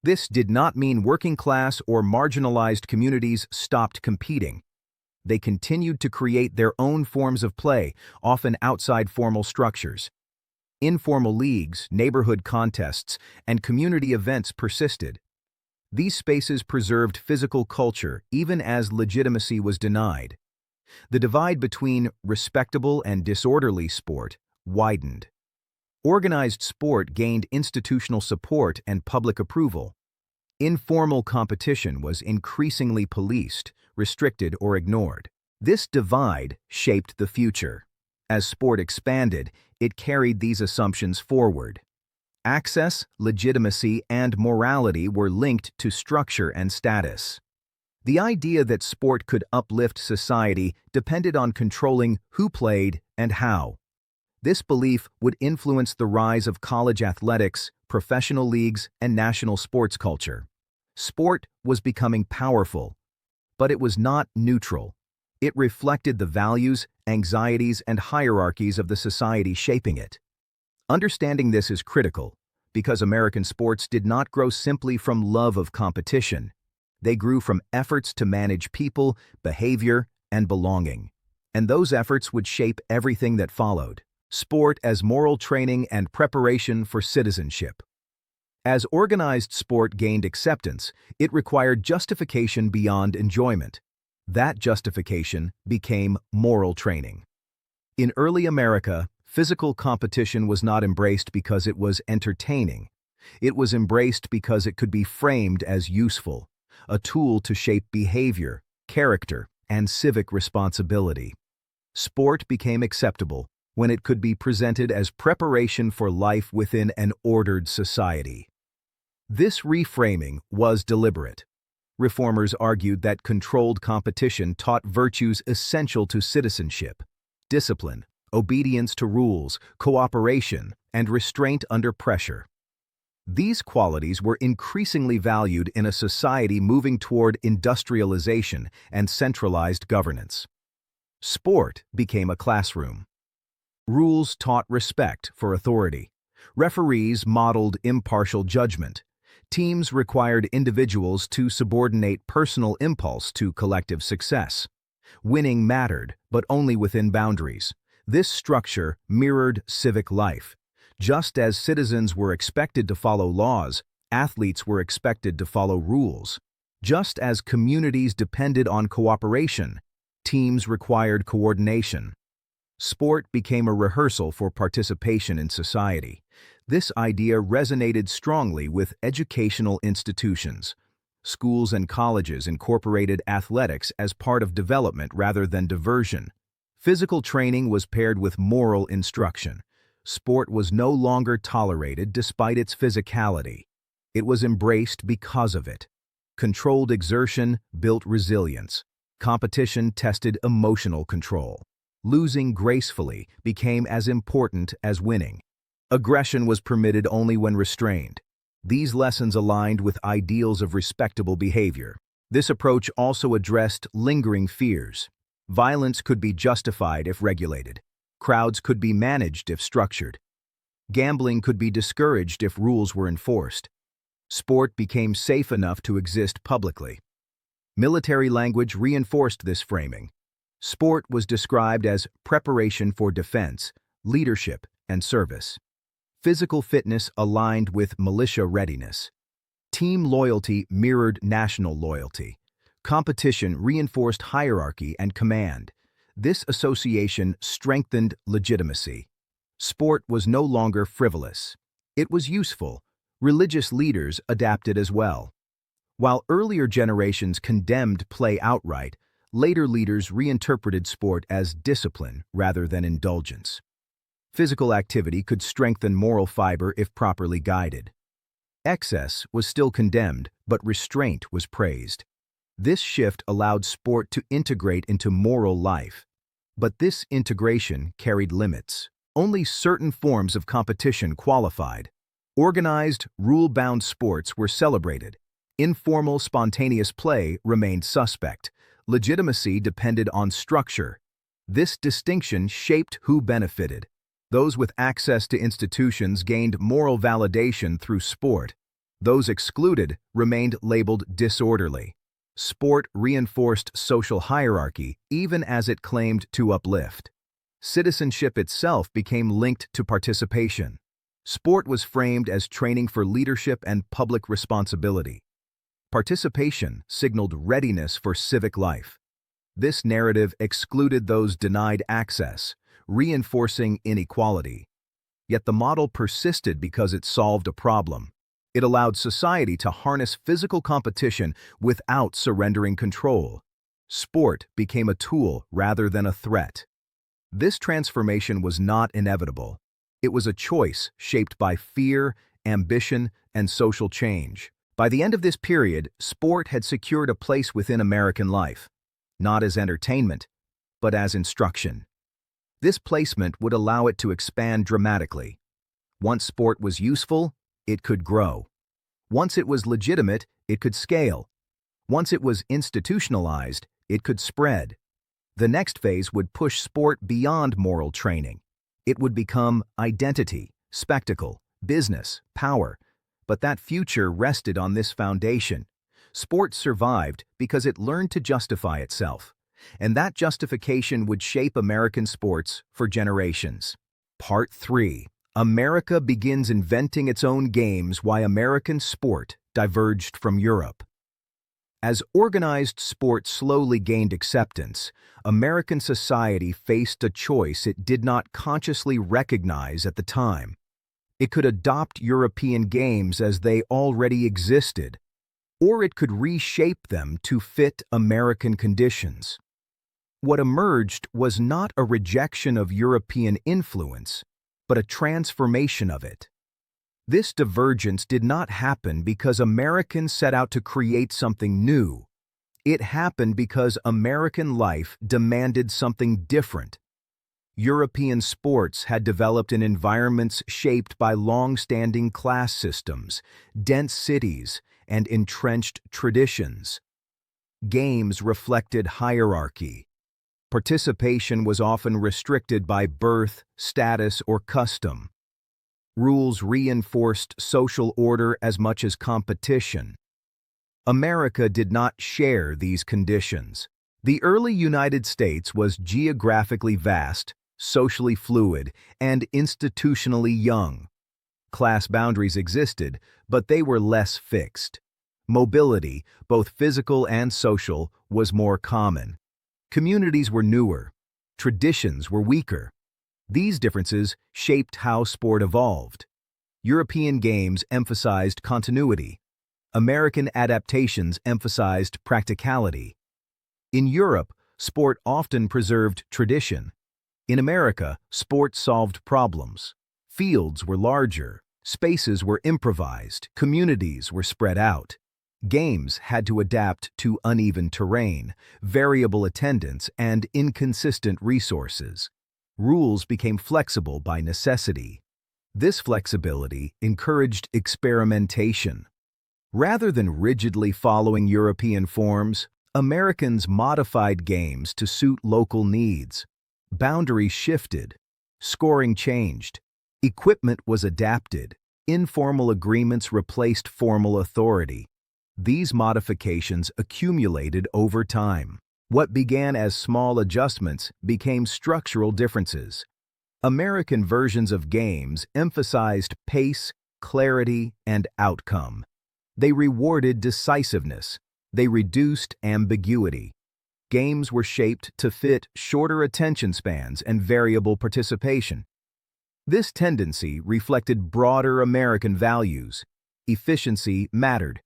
This did not mean working-class or marginalized communities stopped competing. They continued to create their own forms of play, often outside formal structures. Informal leagues, neighborhood contests, and community events persisted. These spaces preserved physical culture even as legitimacy was denied. The divide between respectable and disorderly sport widened. Organized sport gained institutional support and public approval. Informal competition was increasingly policed, restricted, or ignored. This divide shaped the future. As sport expanded, it carried these assumptions forward. Access, legitimacy, and morality were linked to structure and status. The idea that sport could uplift society depended on controlling who played and how. This belief would influence the rise of college athletics, professional leagues, and national sports culture. Sport was becoming powerful, but it was not neutral. It reflected the values, anxieties, and hierarchies of the society shaping it. Understanding this is critical, because American sports did not grow simply from love of competition. They grew from efforts to manage people, behavior, and belonging. And those efforts would shape everything that followed. Sport as moral training and preparation for citizenship. As organized sport gained acceptance, it required justification beyond enjoyment. That justification became moral training. In early America, physical competition was not embraced because it was entertaining. It was embraced because it could be framed as useful, a tool to shape behavior, character, and civic responsibility. Sport became acceptable when it could be presented as preparation for life within an ordered society. This reframing was deliberate. Reformers argued that controlled competition taught virtues essential to citizenship: discipline, obedience to rules, cooperation, and restraint under pressure. These qualities were increasingly valued in a society moving toward industrialization and centralized governance. Sport became a classroom. Rules taught respect for authority. Referees modeled impartial judgment. Teams required individuals to subordinate personal impulse to collective success. Winning mattered, but only within boundaries. This structure mirrored civic life. Just as citizens were expected to follow laws, athletes were expected to follow rules. Just as communities depended on cooperation, teams required coordination. Sport became a rehearsal for participation in society. This idea resonated strongly with educational institutions. Schools and colleges incorporated athletics as part of development rather than diversion. Physical training was paired with moral instruction. Sport was no longer tolerated despite its physicality. It was embraced because of it. Controlled exertion built resilience. Competition tested emotional control. Losing gracefully became as important as winning. Aggression was permitted only when restrained. These lessons aligned with ideals of respectable behavior. This approach also addressed lingering fears. Violence could be justified if regulated. Crowds could be managed if structured. Gambling could be discouraged if rules were enforced. Sport became safe enough to exist publicly. Military language reinforced this framing. Sport was described as preparation for defense, leadership, and service. Physical fitness aligned with militia readiness. Team loyalty mirrored national loyalty. Competition reinforced hierarchy and command. This association strengthened legitimacy. Sport was no longer frivolous. It was useful. Religious leaders adapted as well. While earlier generations condemned play outright, later leaders reinterpreted sport as discipline rather than indulgence. Physical activity could strengthen moral fiber if properly guided. Excess was still condemned, but restraint was praised. This shift allowed sport to integrate into moral life. But this integration carried limits. Only certain forms of competition qualified. Organized, rule-bound sports were celebrated. Informal, spontaneous play remained suspect. Legitimacy depended on structure. This distinction shaped who benefited. Those with access to institutions gained moral validation through sport. Those excluded remained labeled disorderly. Sport reinforced social hierarchy even as it claimed to uplift. Citizenship itself became linked to participation. Sport was framed as training for leadership and public responsibility. Participation signaled readiness for civic life. This narrative excluded those denied access, reinforcing inequality. Yet the model persisted because it solved a problem. It allowed society to harness physical competition without surrendering control. Sport became a tool rather than a threat. This transformation was not inevitable. It was a choice shaped by fear, ambition, and social change. By the end of this period, sport had secured a place within American life, not as entertainment, but as instruction. This placement would allow it to expand dramatically. Once sport was useful, it could grow. Once it was legitimate, it could scale. Once it was institutionalized, it could spread. The next phase would push sport beyond moral training. It would become identity, spectacle, business, power. But that future rested on this foundation. Sport survived because it learned to justify itself. And that justification would shape American sports for generations. Part 3. America begins inventing its own games. Why American sport diverged from Europe. As organized sport slowly gained acceptance, American society faced a choice it did not consciously recognize at the time. It could adopt European games as they already existed, or it could reshape them to fit American conditions. What emerged was not a rejection of European influence, but a transformation of it. This divergence did not happen because Americans set out to create something new. It happened because American life demanded something different. European sports had developed in environments shaped by long-standing class systems, dense cities, and entrenched traditions. Games reflected hierarchy. Participation was often restricted by birth, status, or custom. Rules reinforced social order as much as competition. America did not share these conditions. The early United States was geographically vast, socially fluid, and institutionally young. Class boundaries existed, but they were less fixed. Mobility, both physical and social, was more common. Communities were newer. Traditions were weaker. These differences shaped how sport evolved. European games emphasized continuity. American adaptations emphasized practicality. In Europe, sport often preserved tradition. In America, sport solved problems. Fields were larger, spaces were improvised, communities were spread out. Games had to adapt to uneven terrain, variable attendance, and inconsistent resources. Rules became flexible by necessity. This flexibility encouraged experimentation. Rather than rigidly following European forms, Americans modified games to suit local needs. Boundaries shifted. Scoring changed. Equipment was adapted. Informal agreements replaced formal authority. These modifications accumulated over time. What began as small adjustments became structural differences. American versions of games emphasized pace, clarity, and outcome. They rewarded decisiveness. They reduced ambiguity. Games were shaped to fit shorter attention spans and variable participation. This tendency reflected broader American values. Efficiency mattered.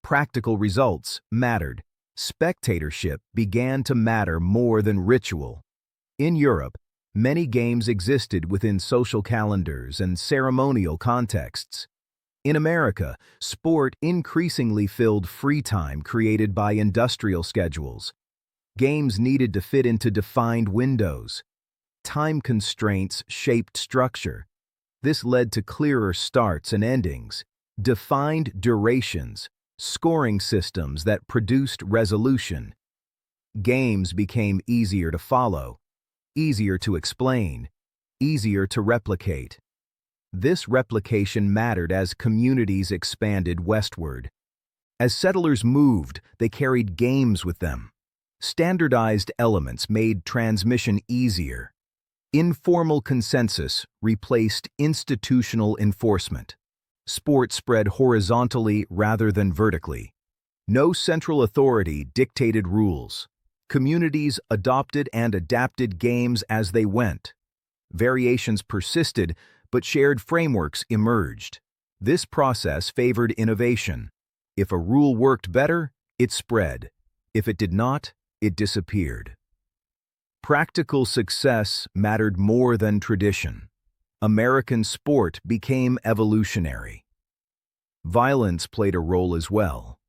Practical results mattered. Spectatorship began to matter more than ritual. In Europe, many games existed within social calendars and ceremonial contexts. In America, sport increasingly filled free time created by industrial schedules. Games needed to fit into defined windows. Time constraints shaped structure. This led to clearer starts and endings, defined durations, scoring systems that produced resolution. Games became easier to follow, easier to explain, easier to replicate. This replication mattered as communities expanded westward. As settlers moved, they carried games with them. Standardized elements made transmission easier. Informal consensus replaced institutional enforcement. Sport spread horizontally rather than vertically. No central authority dictated rules. Communities adopted and adapted games as they went. Variations persisted, but shared frameworks emerged. This process favored innovation. If a rule worked better, it spread. If it did not, it disappeared. Practical success mattered more than tradition. American sport became evolutionary. Violence played a role as well.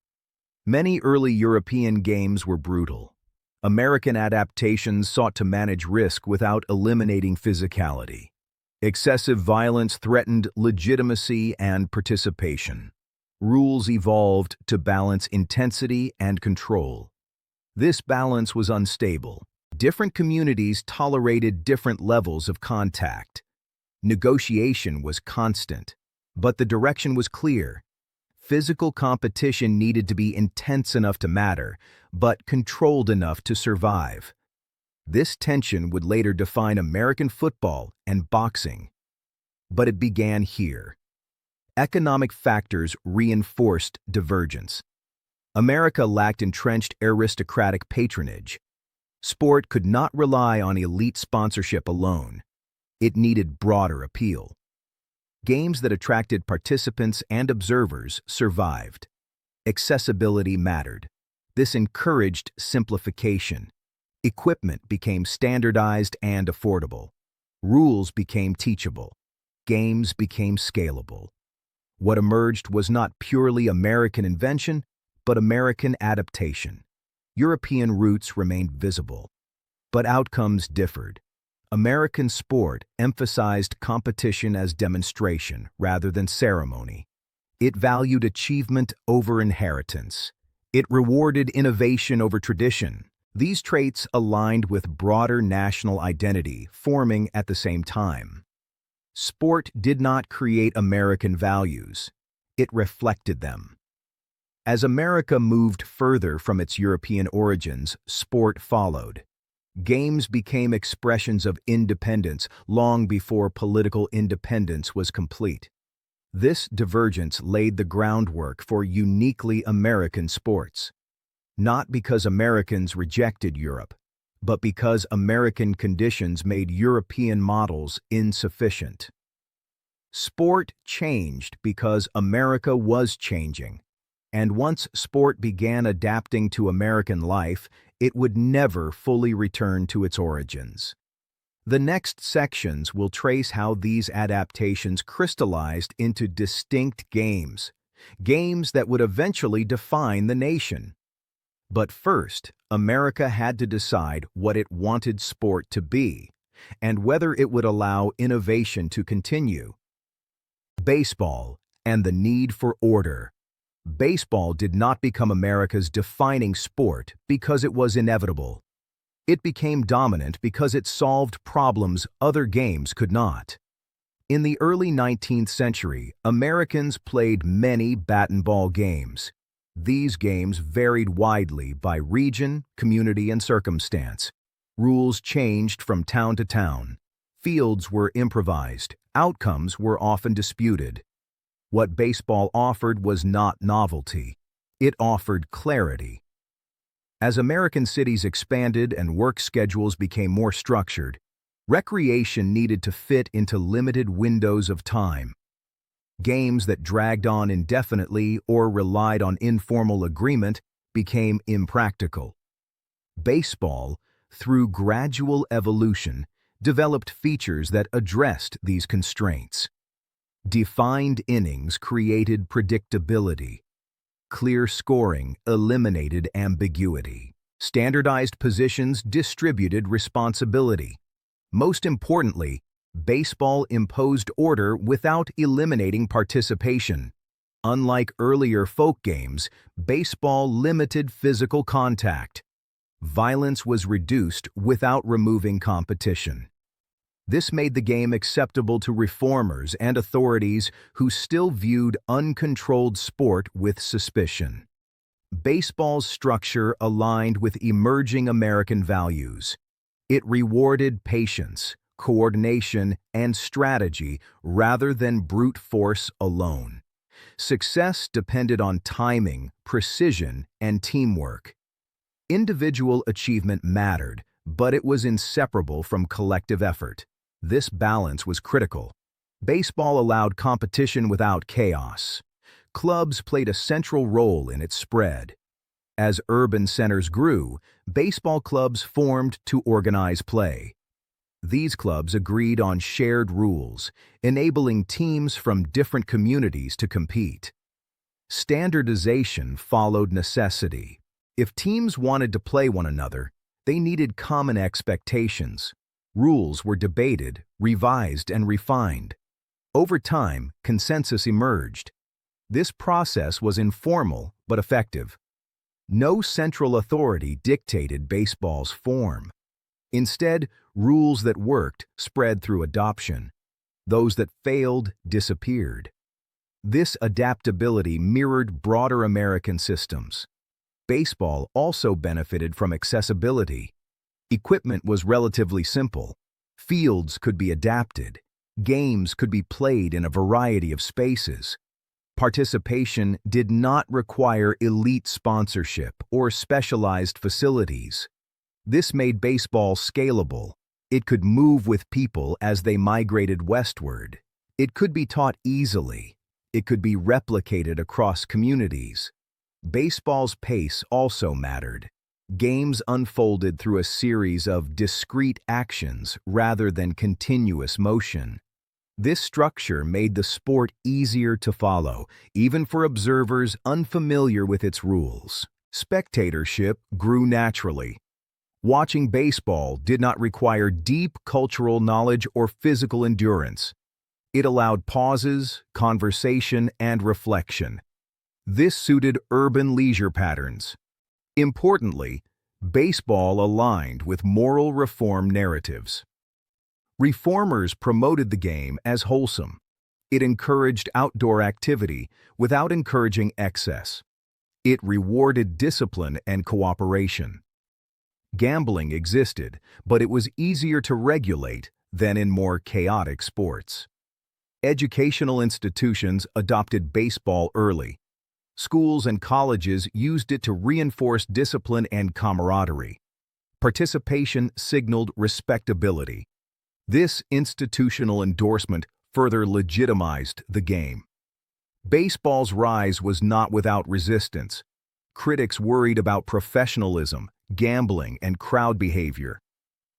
Many early European games were brutal. American adaptations sought to manage risk without eliminating physicality. Excessive violence threatened legitimacy and participation. Rules evolved to balance intensity and control. This balance was unstable. Different communities tolerated different levels of contact. Negotiation was constant, but the direction was clear. Physical competition needed to be intense enough to matter, but controlled enough to survive. This tension would later define American football and boxing. But it began here. Economic factors reinforced divergence. America lacked entrenched aristocratic patronage. Sport could not rely on elite sponsorship alone. It needed broader appeal. Games that attracted participants and observers survived. Accessibility mattered. This encouraged simplification. Equipment became standardized and affordable. Rules became teachable. Games became scalable. What emerged was not purely American invention, but American adaptation. European roots remained visible, but outcomes differed. American sport emphasized competition as demonstration rather than ceremony. It valued achievement over inheritance. It rewarded innovation over tradition. These traits aligned with broader national identity, forming at the same time. Sport did not create American values. It reflected them. As America moved further from its European origins, sport followed. Games became expressions of independence long before political independence was complete. This divergence laid the groundwork for uniquely American sports. Not because Americans rejected Europe, but because American conditions made European models insufficient. Sport changed because America was changing. And once sport began adapting to American life, it would never fully return to its origins. The next sections will trace how these adaptations crystallized into distinct games that would eventually define the nation. But first, America had to decide what it wanted sport to be, and whether it would allow innovation to continue. Baseball and the need for order. Baseball did not become America's defining sport because it was inevitable. It became dominant because it solved problems other games could not. In the early 19th century, Americans played many bat and ball games. These games varied widely by region, community, and circumstance. Rules changed from town to town. Fields were improvised. Outcomes were often disputed. What baseball offered was not novelty. It offered clarity. As American cities expanded and work schedules became more structured, recreation needed to fit into limited windows of time. Games that dragged on indefinitely or relied on informal agreement became impractical. Baseball, through gradual evolution, developed features that addressed these constraints. Defined innings created predictability. Clear scoring eliminated ambiguity. Standardized positions distributed responsibility. Most importantly, baseball imposed order without eliminating participation. Unlike earlier folk games, baseball limited physical contact. Violence was reduced without removing competition. This made the game acceptable to reformers and authorities who still viewed uncontrolled sport with suspicion. Baseball's structure aligned with emerging American values. It rewarded patience, coordination, and strategy rather than brute force alone. Success depended on timing, precision, and teamwork. Individual achievement mattered, but it was inseparable from collective effort. This balance was critical. Baseball allowed competition without chaos. Clubs played a central role in its spread. As urban centers grew, baseball clubs formed to organize play. These clubs agreed on shared rules, enabling teams from different communities to compete. Standardization followed necessity. If teams wanted to play one another, they needed common expectations. Rules were debated, revised, and refined. Over time, consensus emerged. This process was informal but effective. No central authority dictated baseball's form. Instead, rules that worked spread through adoption. Those that failed disappeared. This adaptability mirrored broader American systems. Baseball also benefited from accessibility. Equipment was relatively simple. Fields could be adapted. Games could be played in a variety of spaces. Participation did not require elite sponsorship or specialized facilities. This made baseball scalable. It could move with people as they migrated westward. It could be taught easily. It could be replicated across communities. Baseball's pace also mattered. Games unfolded through a series of discrete actions rather than continuous motion. This structure made the sport easier to follow, even for observers unfamiliar with its rules. Spectatorship grew naturally. Watching baseball did not require deep cultural knowledge or physical endurance. It allowed pauses, conversation, and reflection. This suited urban leisure patterns. Importantly, baseball aligned with moral reform narratives. Reformers promoted the game as wholesome. It encouraged outdoor activity without encouraging excess. It rewarded discipline and cooperation. Gambling existed, but it was easier to regulate than in more chaotic sports. Educational institutions adopted baseball early. Schools and colleges used it to reinforce discipline and camaraderie. Participation signaled respectability. This institutional endorsement further legitimized the game. Baseball's rise was not without resistance. Critics worried about professionalism, gambling, and crowd behavior.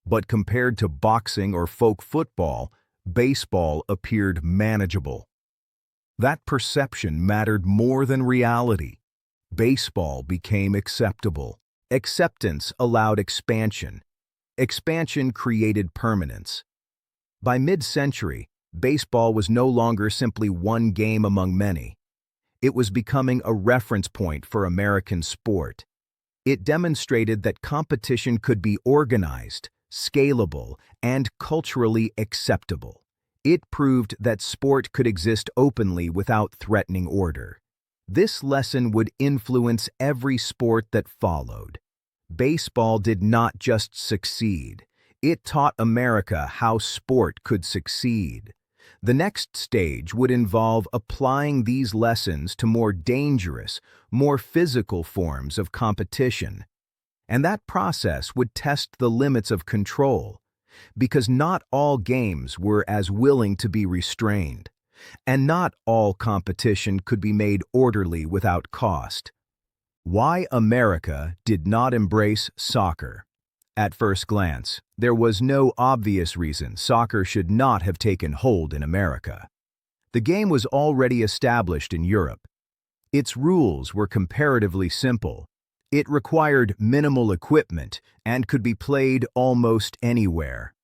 But compared to boxing or folk football, baseball appeared manageable. That perception mattered more than reality. Baseball became acceptable. Acceptance allowed expansion. Expansion created permanence. By mid-century, baseball was no longer simply one game among many. It was becoming a reference point for American sport. It demonstrated that competition could be organized, scalable, and culturally acceptable. It proved that sport could exist openly without threatening order. This lesson would influence every sport that followed. Baseball did not just succeed. It taught America how sport could succeed. The next stage would involve applying these lessons to more dangerous, more physical forms of competition. And that process would test the limits of control, because not all games were as willing to be restrained, and not all competition could be made orderly without cost. Why America did not embrace soccer? At first glance, there was no obvious reason soccer should not have taken hold in America. The game was already established in Europe. Its rules were comparatively simple. It required minimal equipment and could be played almost anywhere.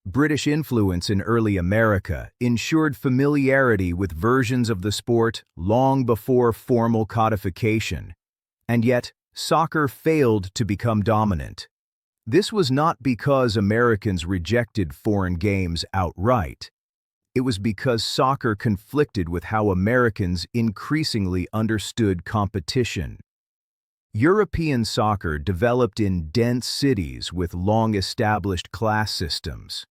British influence in early America ensured familiarity with versions of the sport long before formal codification. And yet, soccer failed to become dominant. This was not because Americans rejected foreign games outright. It was because soccer conflicted with how Americans increasingly understood competition. European soccer developed in dense cities with long-established class systems.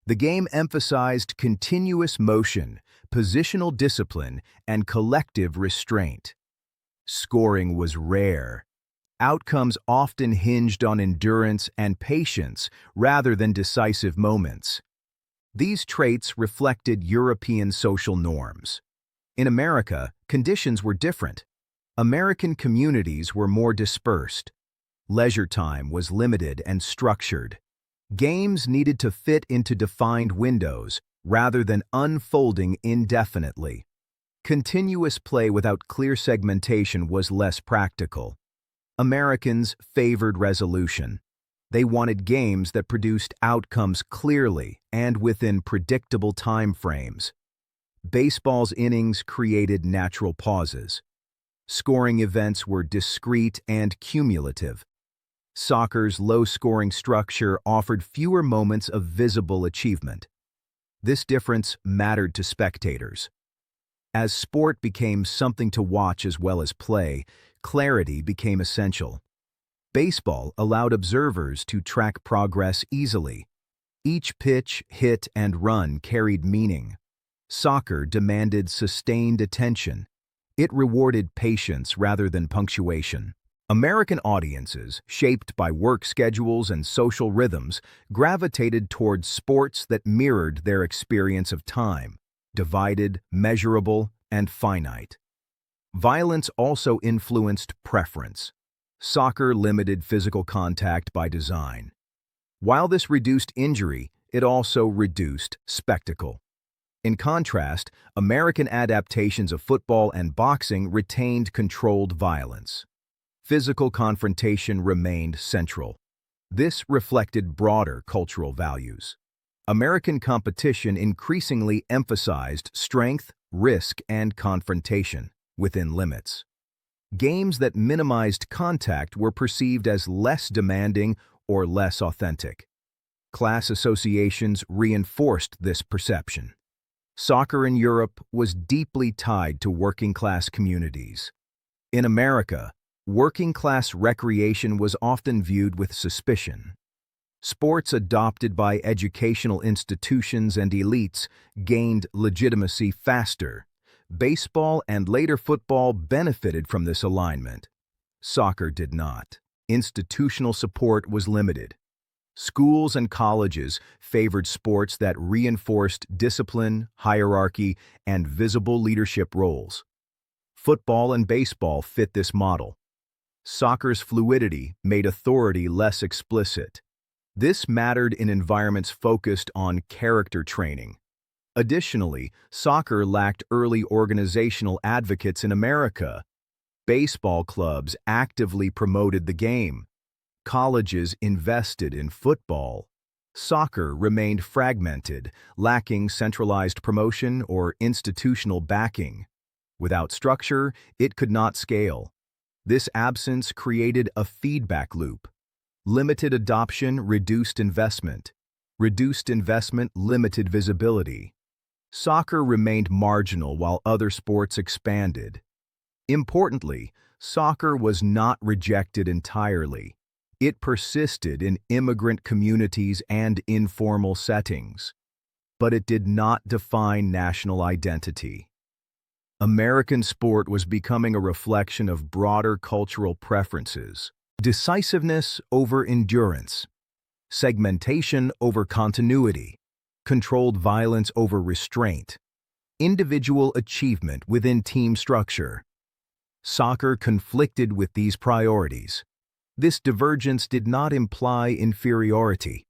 The game emphasized continuous motion, positional discipline, and collective restraint. Scoring was rare. Outcomes often hinged on endurance and patience rather than decisive moments. These traits reflected European social norms. In America, conditions were different. American communities were more dispersed. Leisure time was limited and structured. Games needed to fit into defined windows rather than unfolding indefinitely. Continuous play without clear segmentation was less practical. Americans favored resolution. They wanted games that produced outcomes clearly and within predictable time frames. Baseball's innings created natural pauses. Scoring events were discrete and cumulative. Soccer's low-scoring structure offered fewer moments of visible achievement. This difference mattered to spectators. As sport became something to watch as well as play, clarity became essential. Baseball allowed observers to track progress easily. Each pitch, hit, and run carried meaning. Soccer demanded sustained attention. It rewarded patience rather than punctuation. American audiences, shaped by work schedules and social rhythms, gravitated towards sports that mirrored their experience of time, divided, measurable, and finite. Violence also influenced preference. Soccer limited physical contact by design. While this reduced injury, it also reduced spectacle. In contrast, American adaptations of football and boxing retained controlled violence. Physical confrontation remained central. This reflected broader cultural values. American competition increasingly emphasized strength, risk, and confrontation within limits. Games that minimized contact were perceived as less demanding or less authentic. Class associations reinforced this perception. Soccer in Europe was deeply tied to working-class communities. In America, working-class recreation was often viewed with suspicion. Sports adopted by educational institutions and elites gained legitimacy faster. Baseball and later football benefited from this alignment. Soccer did not. Institutional support was limited. Schools and colleges favored sports that reinforced discipline, hierarchy, and visible leadership roles. Football and baseball fit this model. Soccer's fluidity made authority less explicit. This mattered in environments focused on character training. Additionally, soccer lacked early organizational advocates in America. Baseball clubs actively promoted the game. Colleges invested in football. Soccer remained fragmented, lacking centralized promotion or institutional backing. Without structure, it could not scale. This absence created a feedback loop. Limited adoption reduced investment. Reduced investment limited visibility. Soccer remained marginal while other sports expanded. Importantly, soccer was not rejected entirely. It persisted in immigrant communities and informal settings. But it did not define national identity. American sport was becoming a reflection of broader cultural preferences. Decisiveness over endurance. Segmentation over continuity. Controlled violence over restraint. Individual achievement within team structure. Soccer conflicted with these priorities. This divergence did not imply inferiority.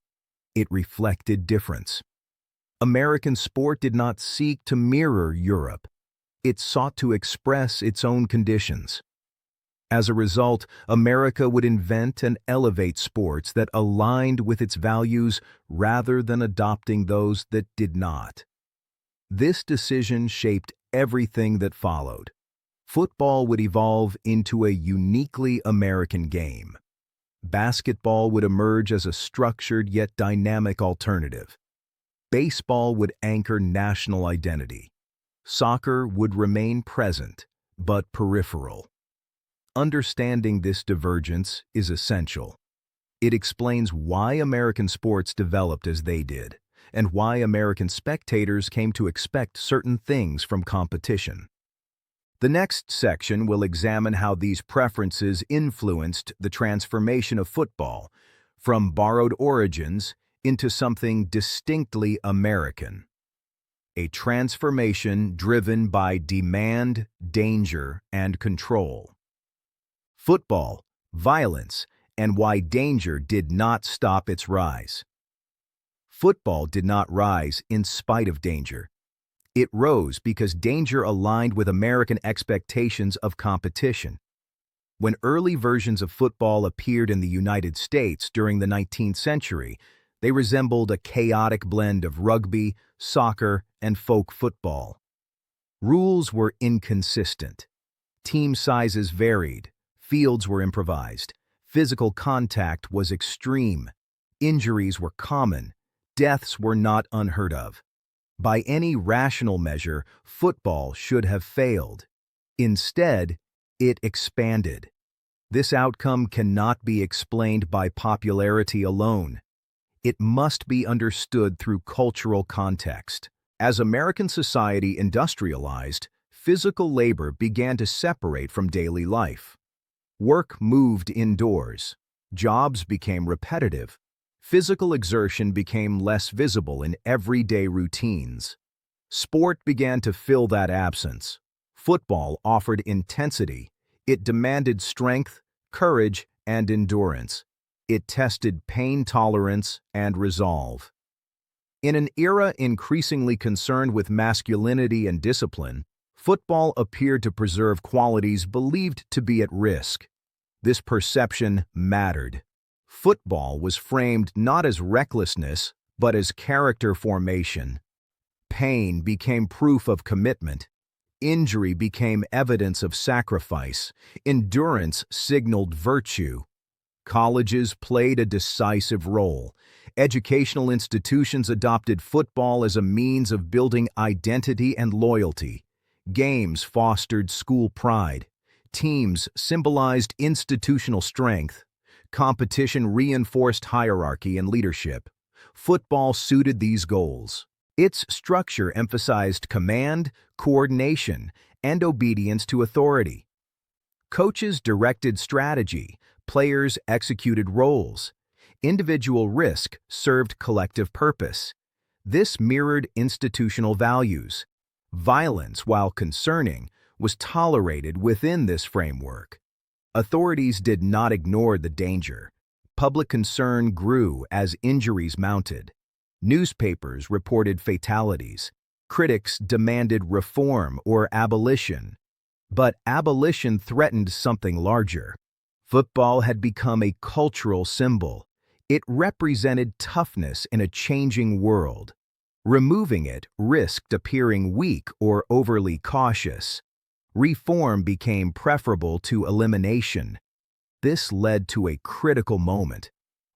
It reflected difference. American sport did not seek to mirror Europe. It sought to express its own conditions. As a result, America would invent and elevate sports that aligned with its values rather than adopting those that did not. This decision shaped everything that followed. Football would evolve into a uniquely American game. Basketball would emerge as a structured yet dynamic alternative. Baseball would anchor national identity. Soccer would remain present, but peripheral. Understanding this divergence is essential. It explains why American sports developed as they did, and why American spectators came to expect certain things from competition. The next section will examine how these preferences influenced the transformation of football from borrowed origins into something distinctly American. A transformation driven by demand, danger, and control. Football, violence, and why danger did not stop its rise. Football did not rise in spite of danger. It rose because danger aligned with American expectations of competition. When early versions of football appeared in the United States during the 19th century, they resembled a chaotic blend of rugby, soccer, and folk football. Rules were inconsistent. Team sizes varied. Fields were improvised. Physical contact was extreme. Injuries were common. Deaths were not unheard of. By any rational measure, football should have failed. Instead, it expanded. This outcome cannot be explained by popularity alone. It must be understood through cultural context. As American society industrialized, physical labor began to separate from daily life. Work moved indoors. Jobs became repetitive. Physical exertion became less visible in everyday routines. Sport began to fill that absence. Football offered intensity. It demanded strength, courage, and endurance. It tested pain tolerance and resolve. In an era increasingly concerned with masculinity and discipline, football appeared to preserve qualities believed to be at risk. This perception mattered. Football was framed not as recklessness, but as character formation. Pain became proof of commitment. Injury became evidence of sacrifice. Endurance signaled virtue. Colleges played a decisive role. Educational institutions adopted football as a means of building identity and loyalty. Games fostered school pride. Teams symbolized institutional strength. Competition reinforced hierarchy and leadership. Football suited these goals. Its structure emphasized command, coordination, and obedience to authority. Coaches directed strategy. Players executed roles. Individual risk served collective purpose. This mirrored institutional values. Violence, while concerning, was tolerated within this framework. Authorities did not ignore the danger. Public concern grew as injuries mounted. Newspapers reported fatalities. Critics demanded reform or abolition. But abolition threatened something larger. Football had become a cultural symbol. It represented toughness in a changing world. Removing it risked appearing weak or overly cautious. Reform became preferable to elimination. This led to a critical moment.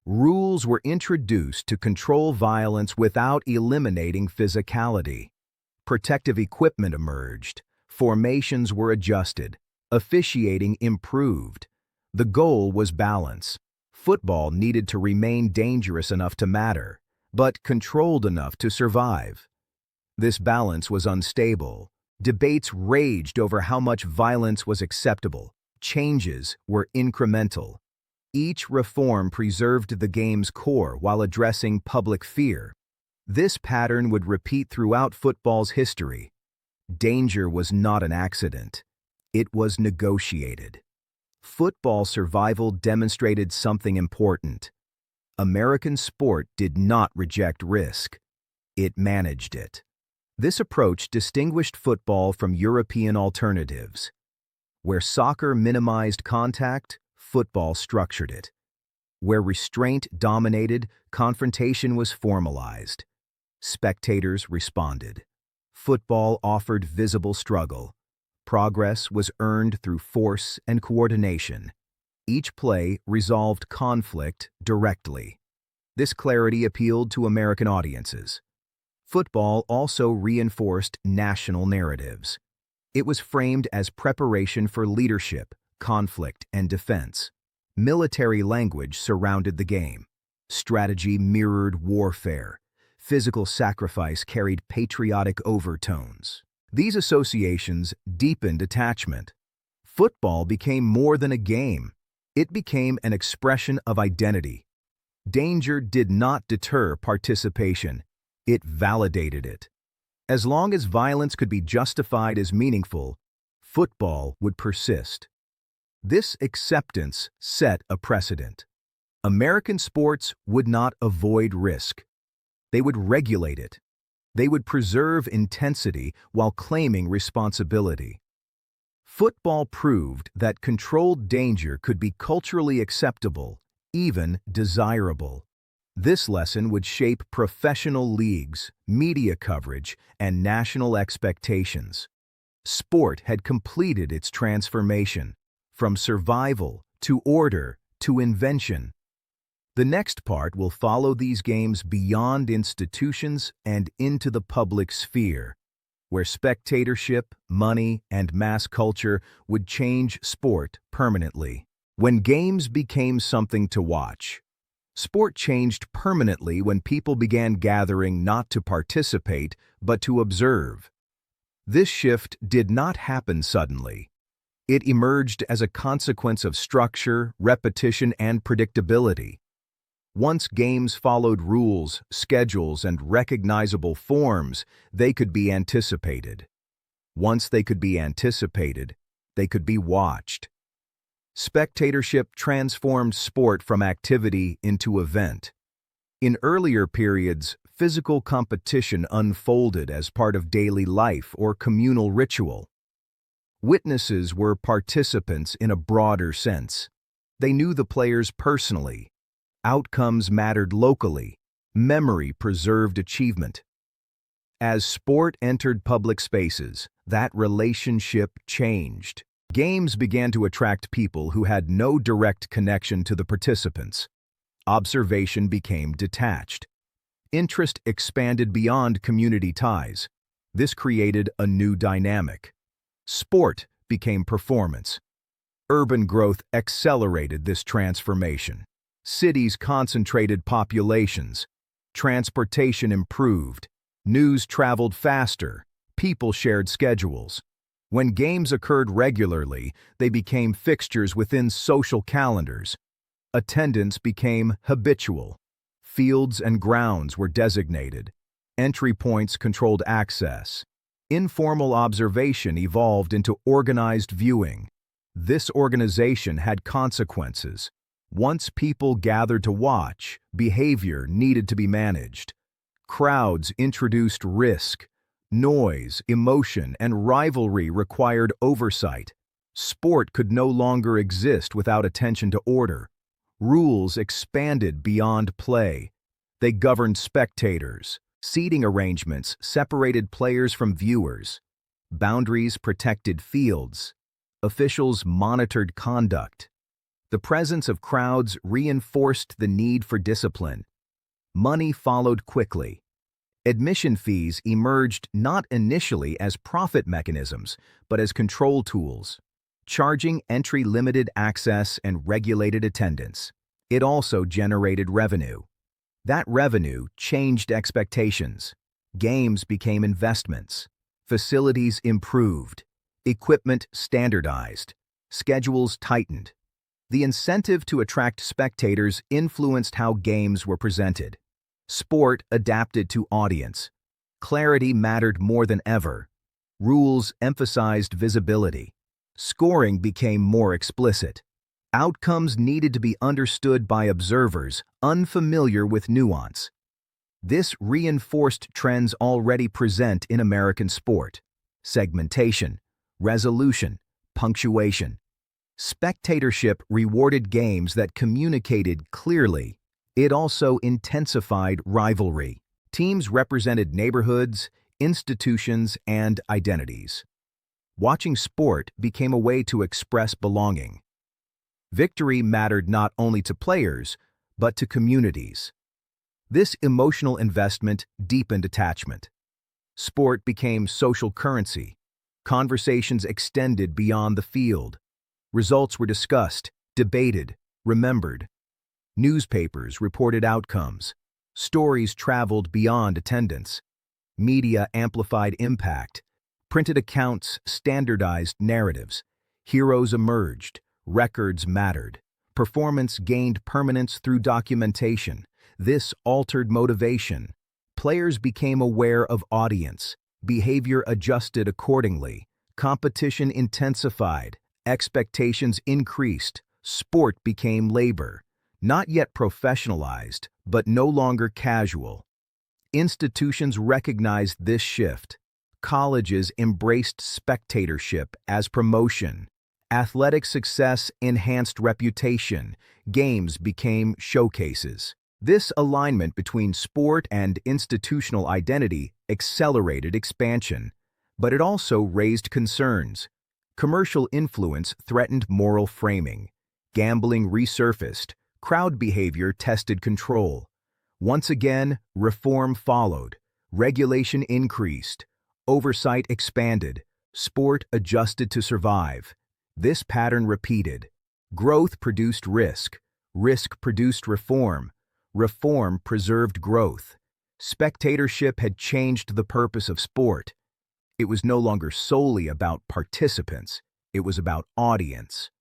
Rules were introduced to control violence without eliminating physicality. Protective equipment emerged. Formations were adjusted. Officiating improved. The goal was balance. Football needed to remain dangerous enough to matter, but controlled enough to survive. This balance was unstable. Debates raged over how much violence was acceptable. Changes were incremental. Each reform preserved the game's core while addressing public fear. This pattern would repeat throughout football's history. Danger was not an accident. It was negotiated. Football survival demonstrated something important. American sport did not reject risk. It managed it. This approach distinguished football from European alternatives. Where soccer minimized contact, football structured it. Where restraint dominated, confrontation was formalized. Spectators responded. Football offered visible struggle. Progress was earned through force and coordination. Each play resolved conflict directly. This clarity appealed to American audiences. Football also reinforced national narratives. It was framed as preparation for leadership, conflict, and defense. Military language surrounded the game. Strategy mirrored warfare. Physical sacrifice carried patriotic overtones. These associations deepened attachment. Football became more than a game. It became an expression of identity. Danger did not deter participation. It validated it. As long as violence could be justified as meaningful, football would persist. This acceptance set a precedent. American sports would not avoid risk. They would regulate it. They would preserve intensity while claiming responsibility. Football proved that controlled danger could be culturally acceptable, even desirable. This lesson would shape professional leagues, media coverage, and national expectations. Sport had completed its transformation, from survival to order to invention. The next part will follow these games beyond institutions and into the public sphere, where spectatorship, money, and mass culture would change sport permanently. When games became something to watch, sport changed permanently when people began gathering not to participate, but to observe. This shift did not happen suddenly. It emerged as a consequence of structure, repetition, and predictability. Once games followed rules, schedules, and recognizable forms, they could be anticipated. Once they could be anticipated, they could be watched. Spectatorship transformed sport from activity into event. In earlier periods, physical competition unfolded as part of daily life or communal ritual. Witnesses were participants in a broader sense. They knew the players personally. Outcomes mattered locally. Memory preserved achievement. As sport entered public spaces, that relationship changed. Games began to attract people who had no direct connection to the participants. Observation became detached. Interest expanded beyond community ties. This created a new dynamic. Sport became performance. Urban growth accelerated this transformation. Cities concentrated populations. Transportation improved. News traveled faster. People shared schedules. When games occurred regularly, they became fixtures within social calendars. Attendance became habitual. Fields and grounds were designated. Entry points controlled access. Informal observation evolved into organized viewing. This organization had consequences. Once people gathered to watch, behavior needed to be managed. Crowds introduced risk. Noise, emotion, and rivalry required oversight. Sport could no longer exist without attention to order. Rules expanded beyond play. They governed spectators. Seating arrangements separated players from viewers. Boundaries protected fields. Officials monitored conduct. The presence of crowds reinforced the need for discipline. Money followed quickly. Admission fees emerged not initially as profit mechanisms, but as control tools. Charging entry limited access and regulated attendance. It also generated revenue. That revenue changed expectations. Games became investments. Facilities improved. Equipment standardized. Schedules tightened. The incentive to attract spectators influenced how games were presented. Sport adapted to audience. Clarity mattered more than ever. Rules emphasized visibility. Scoring became more explicit. Outcomes needed to be understood by observers unfamiliar with nuance. This reinforced trends already present in American sport: segmentation, resolution, punctuation. Spectatorship rewarded games that communicated clearly. It also intensified rivalry. Teams represented neighborhoods, institutions, and identities. Watching sport became a way to express belonging. Victory mattered not only to players, but to communities. This emotional investment deepened attachment. Sport became social currency. Conversations extended beyond the field. Results were discussed, debated, remembered. Newspapers reported outcomes. Stories traveled beyond attendance. Media amplified impact. Printed accounts standardized narratives. Heroes emerged. Records mattered. Performance gained permanence through documentation. This altered motivation. Players became aware of audience. Behavior adjusted accordingly. Competition intensified. Expectations increased. Sport became labor. Not yet professionalized, but no longer casual. Institutions recognized this shift. Colleges embraced spectatorship as promotion. Athletic success enhanced reputation. Games became showcases. This alignment between sport and institutional identity accelerated expansion, but it also raised concerns. Commercial influence threatened moral framing. Gambling resurfaced. Crowd behavior tested control. Once again, reform followed. Regulation increased. Oversight expanded. Sport adjusted to survive. This pattern repeated. Growth produced risk. Risk produced reform. Reform preserved growth. Spectatorship had changed the purpose of sport. It was no longer solely about participants. It was about audience.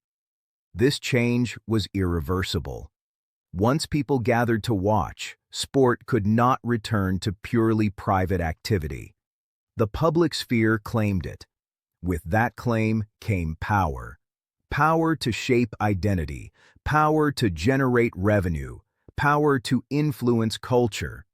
This change was irreversible. Once people gathered to watch, sport could not return to purely private activity. The public sphere claimed it. With that claim came power. Power to shape identity, power to generate revenue, power to influence culture.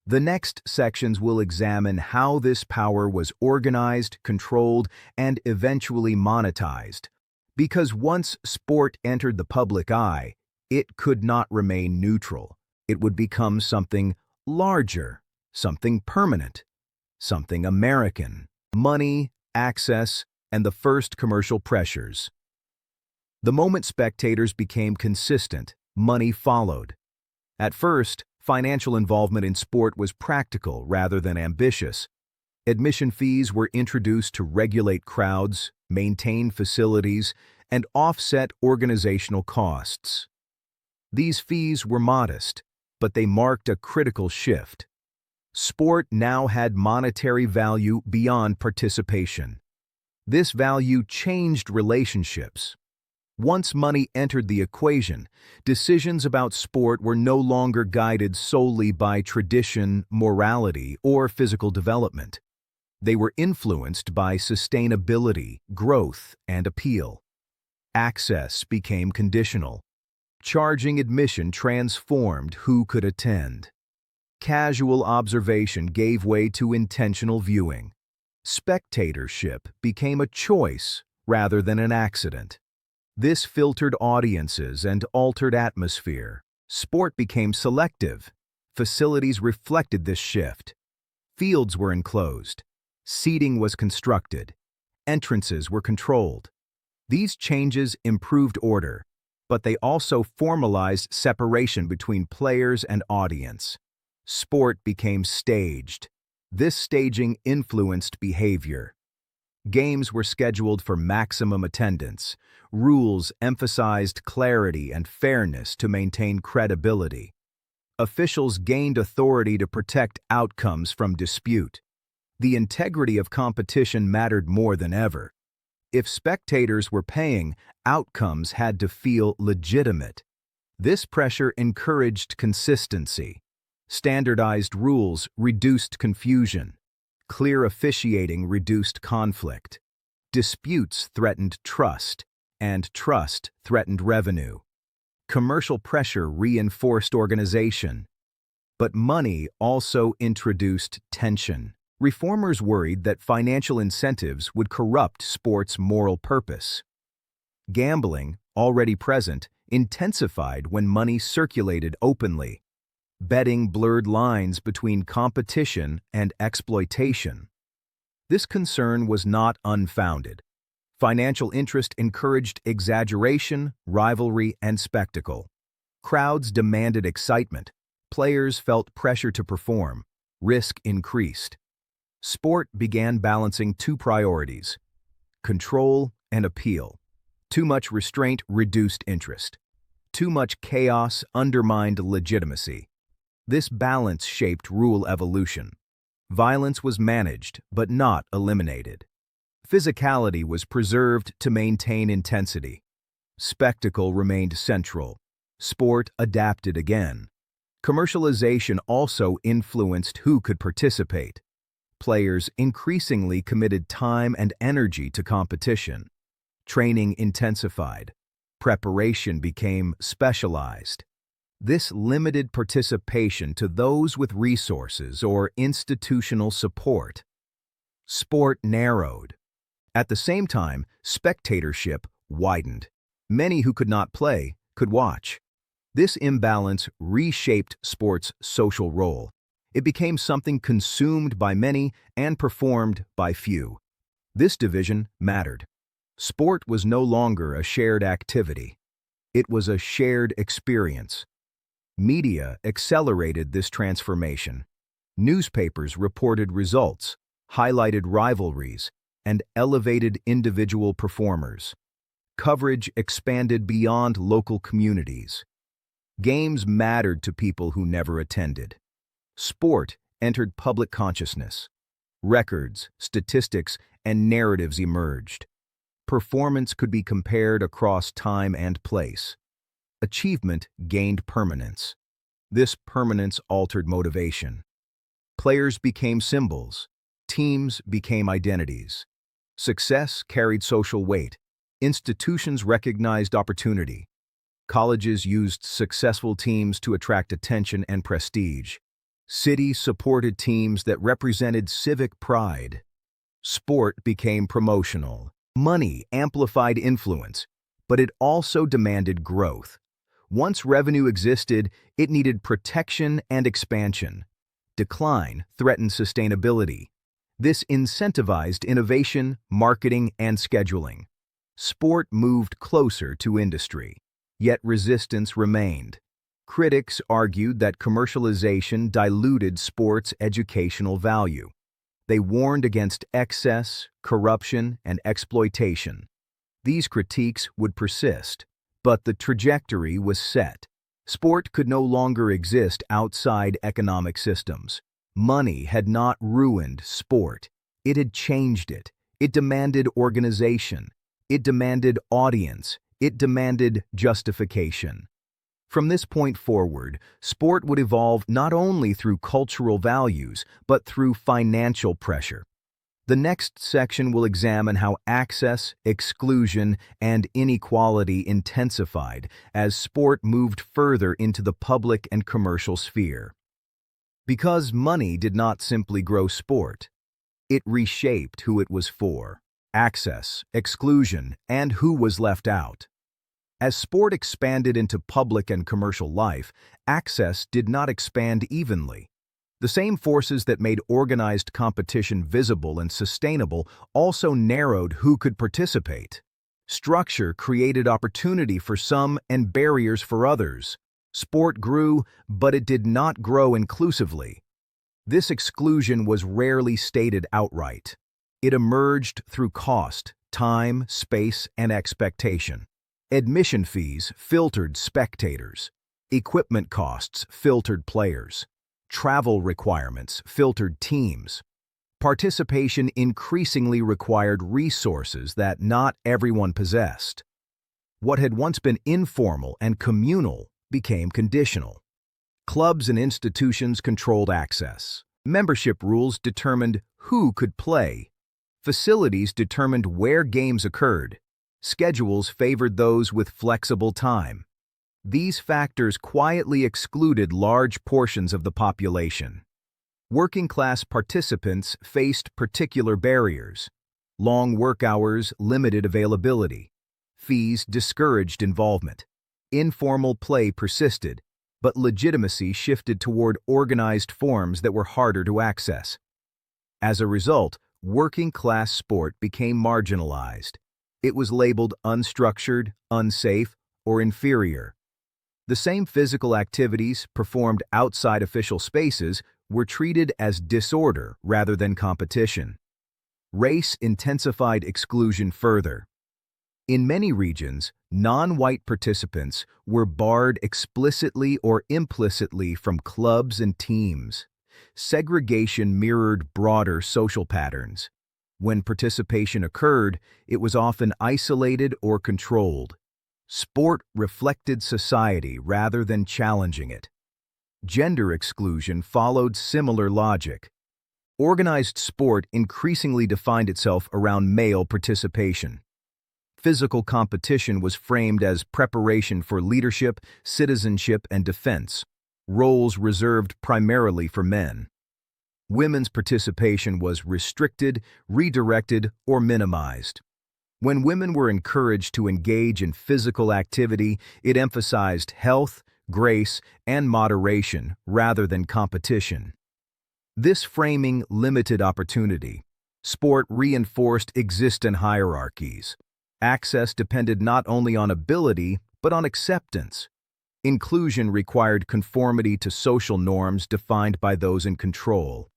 The next sections will examine how this power was organized, controlled, and eventually monetized. Because once sport entered the public eye, It could not remain neutral. It would become something larger, something permanent, something American. Money, access, and the first commercial pressures. The moment spectators became consistent, money followed. At first, financial involvement in sport was practical rather than ambitious. Admission fees were introduced to regulate crowds, maintain facilities, and offset organizational costs. These fees were modest, but they marked a critical shift. Sport now had monetary value beyond participation. This value changed relationships. Once money entered the equation, decisions about sport were no longer guided solely by tradition, morality, or physical development. They were influenced by sustainability, growth, and appeal. Access became conditional. Charging admission transformed who could attend. Casual observation gave way to intentional viewing. Spectatorship became a choice rather than an accident. This filtered audiences and altered atmosphere. Sport became selective. Facilities reflected this shift. Fields were enclosed. Seating was constructed. Entrances were controlled. These changes improved order, but they also formalized separation between players and audience. Sport became staged. This staging influenced behavior. Games were scheduled for maximum attendance. Rules emphasized clarity and fairness to maintain credibility. Officials gained authority to protect outcomes from dispute. The integrity of competition mattered more than ever. If spectators were paying, outcomes had to feel legitimate. This pressure encouraged consistency. Standardized rules reduced confusion. Clear officiating reduced conflict. Disputes threatened trust, and trust threatened revenue. Commercial pressure reinforced organization. But money also introduced tension. Reformers worried that financial incentives would corrupt sport's moral purpose. Gambling, already present, intensified when money circulated openly. Betting blurred lines between competition and exploitation. This concern was not unfounded. Financial interest encouraged exaggeration, rivalry, and spectacle. Crowds demanded excitement. Players felt pressure to perform. Risk increased. Sport began balancing two priorities: control and appeal. Too much restraint reduced interest. Too much chaos undermined legitimacy. This balance shaped rule evolution. Violence was managed, but not eliminated. Physicality was preserved to maintain intensity. Spectacle remained central. Sport adapted again. Commercialization also influenced who could participate. Players increasingly committed time and energy to competition. Training intensified. Preparation became specialized. This limited participation to those with resources or institutional support. Sport narrowed. At the same time, spectatorship widened. Many who could not play could watch. This imbalance reshaped sport's social role. It became something consumed by many and performed by few. This division mattered. Sport was no longer a shared activity. It was a shared experience. Media accelerated this transformation. Newspapers reported results, highlighted rivalries, and elevated individual performers. Coverage expanded beyond local communities. Games mattered to people who never attended. Sport entered public consciousness. Records, statistics, and narratives emerged. Performance could be compared across time and place. Achievement gained permanence. This permanence altered motivation. Players became symbols. Teams became identities. Success carried social weight. Institutions recognized opportunity. Colleges used successful teams to attract attention and prestige. Cities supported teams that represented civic pride. Sport became promotional. Money amplified influence, but it also demanded growth. Once revenue existed, it needed protection and expansion. Decline threatened sustainability. This incentivized innovation, marketing, and scheduling. Sport moved closer to industry, yet resistance remained. Critics argued that commercialization diluted sports' educational value. They warned against excess, corruption, and exploitation. These critiques would persist, but the trajectory was set. Sport could no longer exist outside economic systems. Money had not ruined sport. It had changed it. It demanded organization. It demanded audience. It demanded justification. From this point forward, sport would evolve not only through cultural values, but through financial pressure. The next section will examine how access, exclusion, and inequality intensified as sport moved further into the public and commercial sphere. Because money did not simply grow sport, it reshaped who it was for, access, exclusion, and who was left out. As sport expanded into public and commercial life, access did not expand evenly. The same forces that made organized competition visible and sustainable also narrowed who could participate. Structure created opportunity for some and barriers for others. Sport grew, but it did not grow inclusively. This exclusion was rarely stated outright. It emerged through cost, time, space, and expectation. Admission fees filtered spectators. Equipment costs filtered players. Travel requirements filtered teams. Participation increasingly required resources that not everyone possessed. What had once been informal and communal became conditional. Clubs and institutions controlled access. Membership rules determined who could play. Facilities determined where games occurred. Schedules favored those with flexible time. These factors quietly excluded large portions of the population. Working-class participants faced particular barriers. Long work hours limited availability. Fees discouraged involvement. Informal play persisted, but legitimacy shifted toward organized forms that were harder to access. As a result, working-class sport became marginalized. It was labeled unstructured, unsafe, or inferior. The same physical activities performed outside official spaces were treated as disorder rather than competition. Race intensified exclusion further. In many regions, non-white participants were barred explicitly or implicitly from clubs and teams. Segregation mirrored broader social patterns. When participation occurred, it was often isolated or controlled. Sport reflected society rather than challenging it. Gender exclusion followed similar logic. Organized sport increasingly defined itself around male participation. Physical competition was framed as preparation for leadership, citizenship, and defense, roles reserved primarily for men. Women's participation was restricted, redirected, or minimized. When women were encouraged to engage in physical activity, it emphasized health, grace, and moderation rather than competition. This framing limited opportunity. Sport reinforced existing hierarchies. Access depended not only on ability, but on acceptance. Inclusion required conformity to social norms defined by those in control.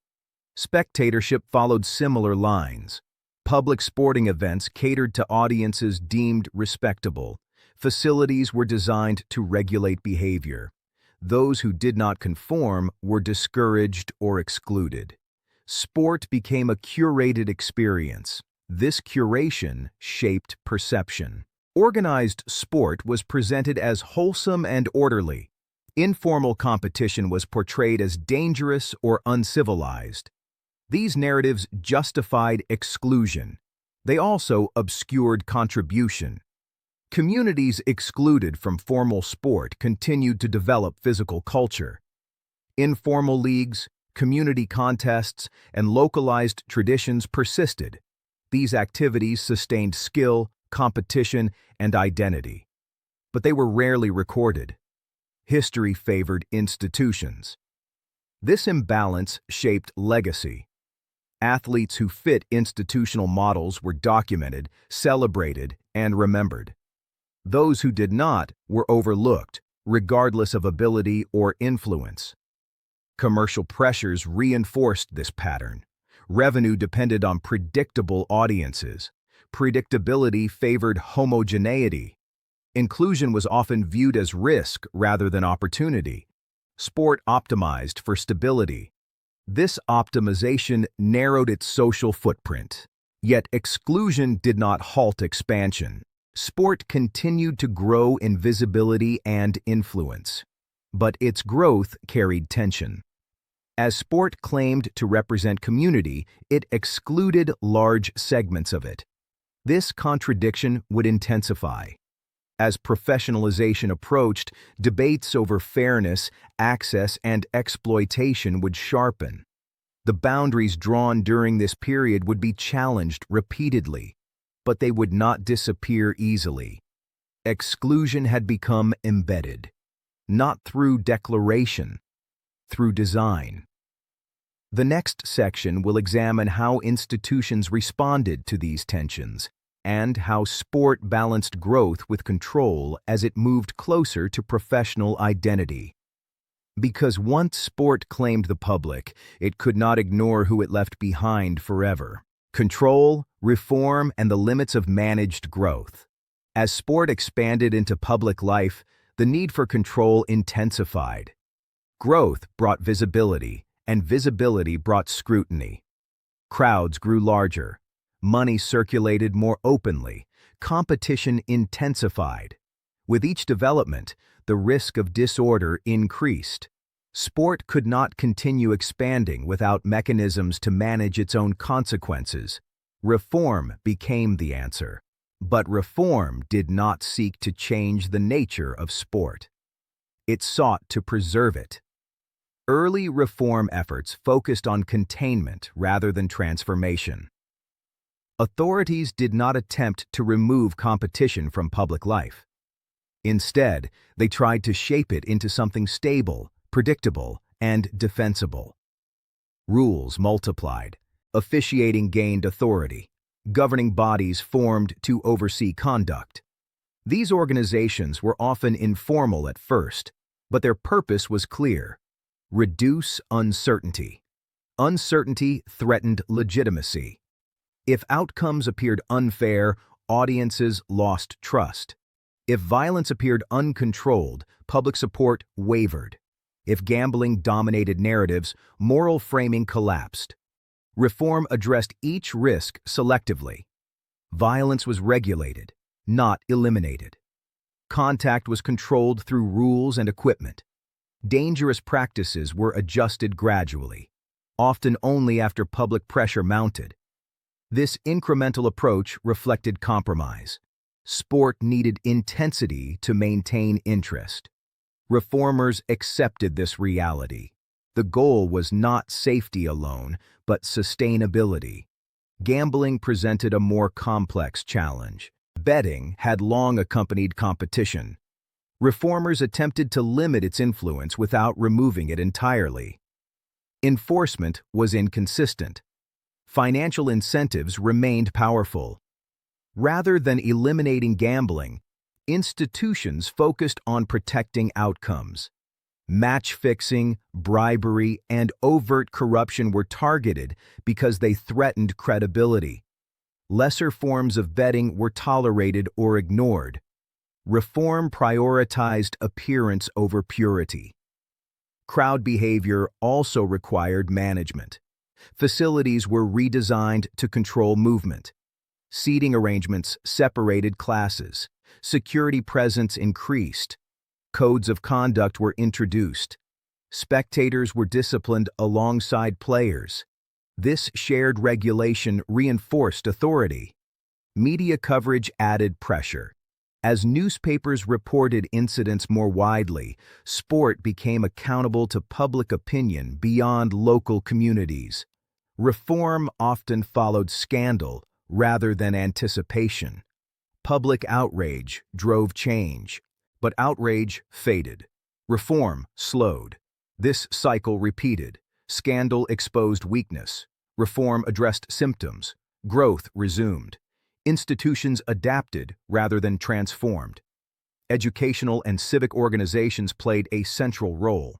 Spectatorship followed similar lines. Public sporting events catered to audiences deemed respectable. Facilities were designed to regulate behavior. Those who did not conform were discouraged or excluded. Sport became a curated experience. This curation shaped perception. Organized sport was presented as wholesome and orderly. Informal competition was portrayed as dangerous or uncivilized. These narratives justified exclusion. They also obscured contribution. Communities excluded from formal sport continued to develop physical culture. Informal leagues, community contests, and localized traditions persisted. These activities sustained skill, competition, and identity. But they were rarely recorded. History favored institutions. This imbalance shaped legacy. Athletes who fit institutional models were documented, celebrated, and remembered. Those who did not were overlooked, regardless of ability or influence. Commercial pressures reinforced this pattern. Revenue depended on predictable audiences. Predictability favored homogeneity. Inclusion was often viewed as risk rather than opportunity. Sport optimized for stability. This optimization narrowed its social footprint. Yet exclusion did not halt expansion. Sport continued to grow in visibility and influence. But its growth carried tension. As sport claimed to represent community, it excluded large segments of it. This contradiction would intensify. As professionalization approached, debates over fairness, access, and exploitation would sharpen. The boundaries drawn during this period would be challenged repeatedly, but they would not disappear easily. Exclusion had become embedded, not through declaration, through design. The next section will examine how institutions responded to these tensions and how sport balanced growth with control as it moved closer to professional identity. Because once sport claimed the public, it could not ignore who it left behind forever. Control, reform, and the limits of managed growth. As sport expanded into public life, the need for control intensified. Growth brought visibility, and visibility brought scrutiny. Crowds grew larger. Money circulated more openly. Competition intensified. With each development, the risk of disorder increased. Sport could not continue expanding without mechanisms to manage its own consequences. Reform became the answer. But reform did not seek to change the nature of sport. It sought to preserve it. Early reform efforts focused on containment rather than transformation. Authorities did not attempt to remove competition from public life. Instead, they tried to shape it into something stable, predictable, and defensible. Rules multiplied. Officiating gained authority. Governing bodies formed to oversee conduct. These organizations were often informal at first, but their purpose was clear: reduce uncertainty. Uncertainty threatened legitimacy. If outcomes appeared unfair, audiences lost trust. If violence appeared uncontrolled, public support wavered. If gambling dominated narratives, moral framing collapsed. Reform addressed each risk selectively. Violence was regulated, not eliminated. Contact was controlled through rules and equipment. Dangerous practices were adjusted gradually, often only after public pressure mounted. This incremental approach reflected compromise. Sport needed intensity to maintain interest. Reformers accepted this reality. The goal was not safety alone, but sustainability. Gambling presented a more complex challenge. Betting had long accompanied competition. Reformers attempted to limit its influence without removing it entirely. Enforcement was inconsistent. Financial incentives remained powerful. Rather than eliminating gambling, institutions focused on protecting outcomes. Match fixing, bribery, and overt corruption were targeted because they threatened credibility. Lesser forms of betting were tolerated or ignored. Reform prioritized appearance over purity. Crowd behavior also required management. Facilities were redesigned to control movement. Seating arrangements separated classes. Security presence increased. Codes of conduct were introduced. Spectators were disciplined alongside players. This shared regulation reinforced authority. Media coverage added pressure. As newspapers reported incidents more widely, sport became accountable to public opinion beyond local communities. Reform often followed scandal rather than anticipation. Public outrage drove change, but outrage faded. Reform slowed. This cycle repeated. Scandal exposed weakness. Reform addressed symptoms. Growth resumed. Institutions adapted rather than transformed. Educational and civic organizations played a central role.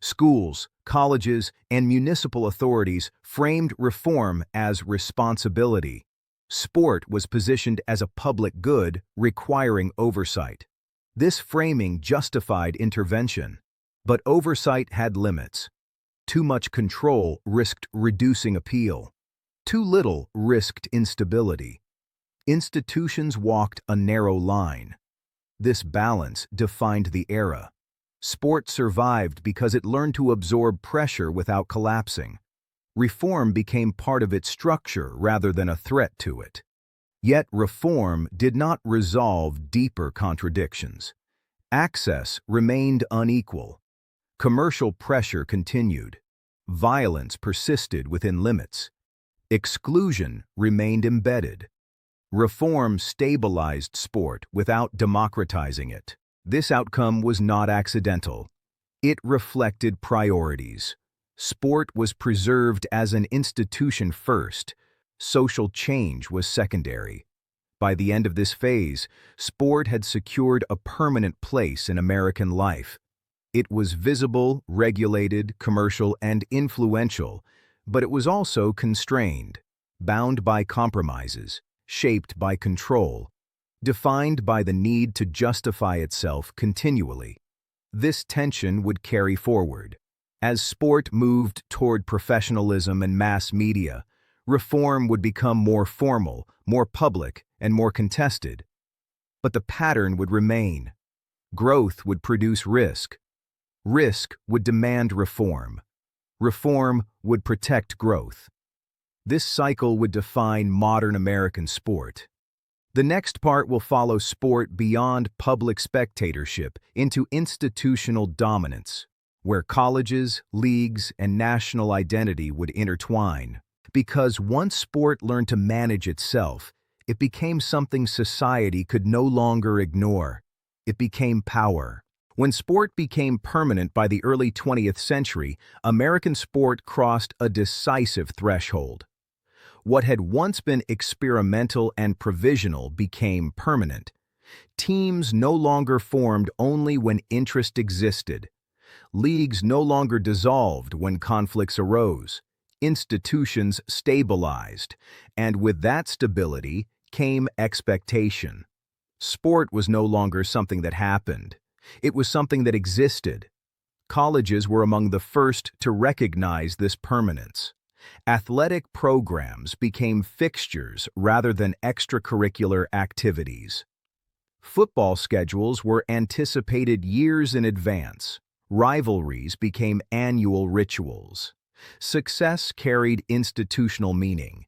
Schools, colleges, and municipal authorities framed reform as responsibility. Sport was positioned as a public good requiring oversight. This framing justified intervention. But oversight had limits. Too much control risked reducing appeal. Too little risked instability. Institutions walked a narrow line. This balance defined the era. Sport survived because it learned to absorb pressure without collapsing. Reform became part of its structure rather than a threat to it. Yet reform did not resolve deeper contradictions. Access remained unequal. Commercial pressure continued. Violence persisted within limits. Exclusion remained embedded. Reform stabilized sport without democratizing it. This outcome was not accidental. It reflected priorities. Sport was preserved as an institution first. Social change was secondary. By the end of this phase, sport had secured a permanent place in American life. It was visible, regulated, commercial, and influential, but it was also constrained, bound by compromises, shaped by control, defined by the need to justify itself continually. This tension would carry forward. As sport moved toward professionalism and mass media, reform would become more formal, more public, and more contested. But the pattern would remain. Growth would produce risk. Risk would demand reform. Reform would protect growth. This cycle would define modern American sport. The next part will follow sport beyond public spectatorship into institutional dominance, where colleges, leagues, and national identity would intertwine. Because once sport learned to manage itself, it became something society could no longer ignore. It became power. When sport became permanent by the early 20th century, American sport crossed a decisive threshold. What had once been experimental and provisional became permanent. Teams no longer formed only when interest existed. Leagues no longer dissolved when conflicts arose. Institutions stabilized, and with that stability came expectation. Sport was no longer something that happened. It was something that existed. Colleges were among the first to recognize this permanence. Athletic programs became fixtures rather than extracurricular activities. Football schedules were anticipated years in advance. Rivalries became annual rituals. Success carried institutional meaning.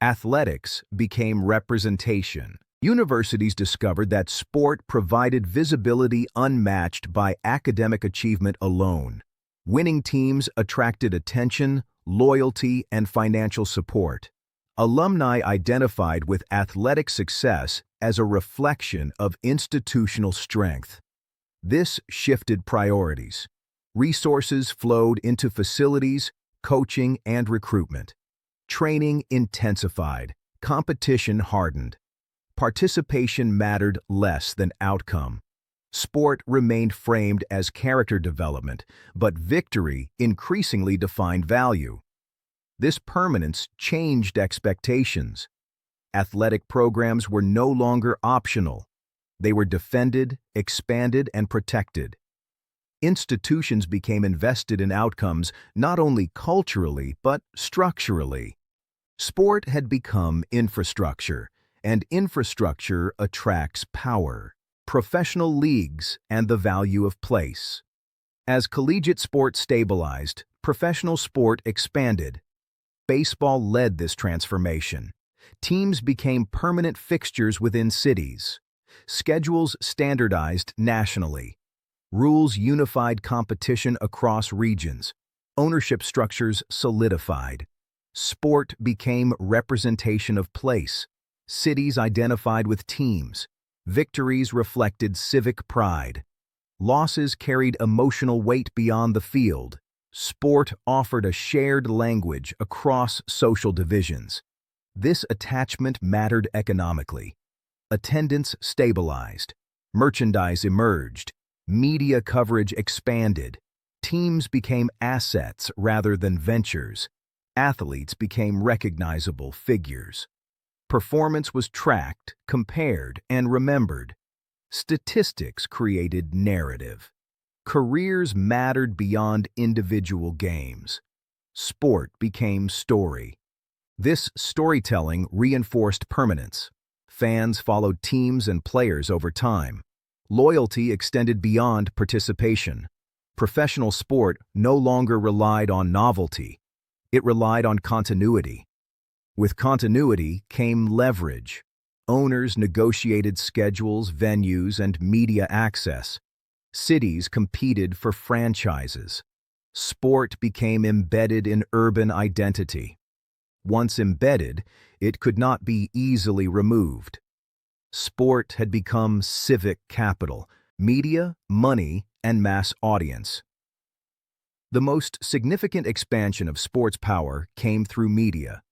Athletics became representation. Universities discovered that sport provided visibility unmatched by academic achievement alone. Winning teams attracted attention, loyalty, and financial support. Alumni identified with athletic success as a reflection of institutional strength. This shifted priorities. Resources flowed into facilities, coaching, and recruitment. Training intensified. Competition hardened. Participation mattered less than outcome. Sport remained framed as character development, but victory increasingly defined value. This permanence changed expectations. Athletic programs were no longer optional. They were defended, expanded, and protected. Institutions became invested in outcomes not only culturally but structurally. Sport had become infrastructure, and infrastructure attracts power. Professional leagues and the value of place. As collegiate sport stabilized, professional sport expanded. Baseball led this transformation. Teams became permanent fixtures within cities. Schedules standardized nationally. Rules unified competition across regions. Ownership structures solidified. Sport became representation of place. Cities identified with teams. Victories reflected civic pride. Losses carried emotional weight beyond the field. Sport offered a shared language across social divisions. This attachment mattered economically. Attendance stabilized. Merchandise emerged. Media coverage expanded. Teams became assets rather than ventures. Athletes became recognizable figures. Performance was tracked, compared, and remembered. Statistics created narrative. Careers mattered beyond individual games. Sport became story. This storytelling reinforced permanence. Fans followed teams and players over time. Loyalty extended beyond participation. Professional sport no longer relied on novelty. It relied on continuity. With continuity came leverage. Owners negotiated schedules, venues, and media access. Cities competed for franchises. Sport became embedded in urban identity. Once embedded, it could not be easily removed. Sport had become civic capital, media, money, and mass audience. The most significant expansion of sports power came through media.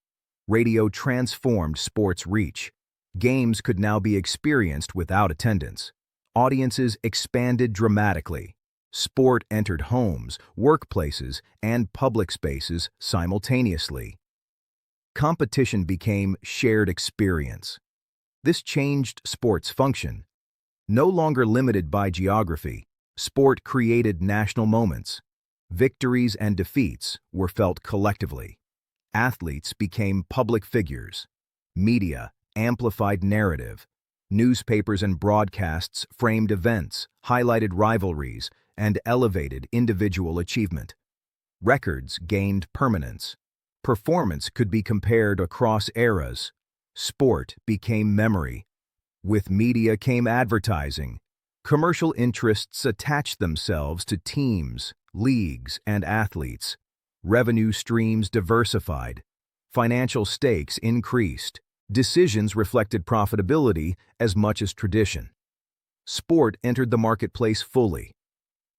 Radio transformed sports reach. Games could now be experienced without attendance. Audiences expanded dramatically. Sport entered homes, workplaces, and public spaces simultaneously. Competition became shared experience. This changed sport's function. No longer limited by geography, sport created national moments. Victories and defeats were felt collectively. Athletes became public figures. Media amplified narrative. Newspapers and broadcasts framed events, highlighted rivalries, and elevated individual achievement. Records gained permanence. Performance could be compared across eras. Sport became memory. With media came advertising. Commercial interests attached themselves to teams, leagues, and athletes. Revenue streams diversified. Financial stakes increased. Decisions reflected profitability as much as tradition. Sport entered the marketplace fully.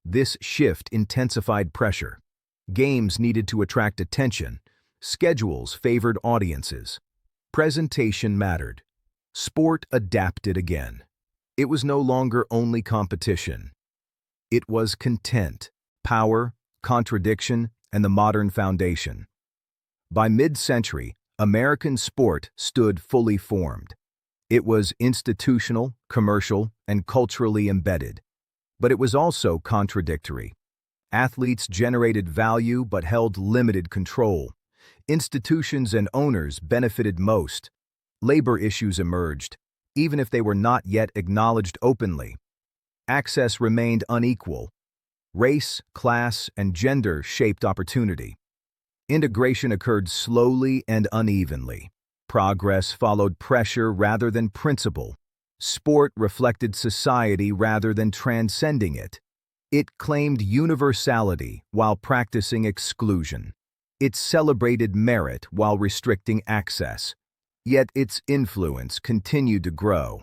This shift intensified pressure. Games needed to attract attention. Schedules favored audiences. Presentation mattered. Sport adapted again. It was no longer only competition. It was content, power, contradiction, and the modern foundation. By mid-century, American sport stood fully formed. It was institutional, commercial, and culturally embedded. But it was also contradictory. Athletes generated value but held limited control. Institutions and owners benefited most. Labor issues emerged, even if they were not yet acknowledged openly. Access remained unequal. Race, class, and gender shaped opportunity. Integration occurred slowly and unevenly. Progress followed pressure rather than principle. Sport reflected society rather than transcending it. It claimed universality while practicing exclusion. It celebrated merit while restricting access. Yet its influence continued to grow.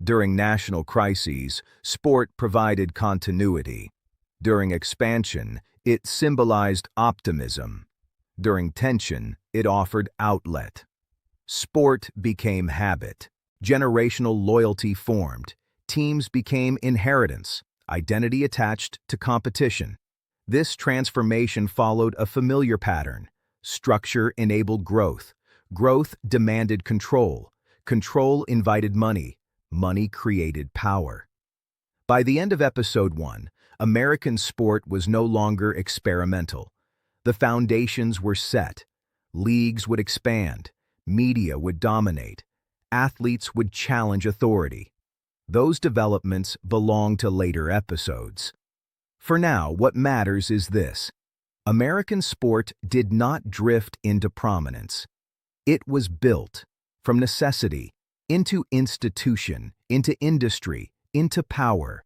During national crises, sport provided continuity. During expansion, it symbolized optimism. During tension, it offered outlet. Sport became habit. Generational loyalty formed. Teams became inheritance. Identity attached to competition. This transformation followed a familiar pattern. Structure enabled growth. Growth demanded control. Control invited money. Money created power. By the end of Episode 1, American sport was no longer experimental. The foundations were set. Leagues would expand. Media would dominate. Athletes would challenge authority. Those developments belong to later episodes. For now, what matters is this. American sport did not drift into prominence. It was built from necessity, into institution, into industry, into power.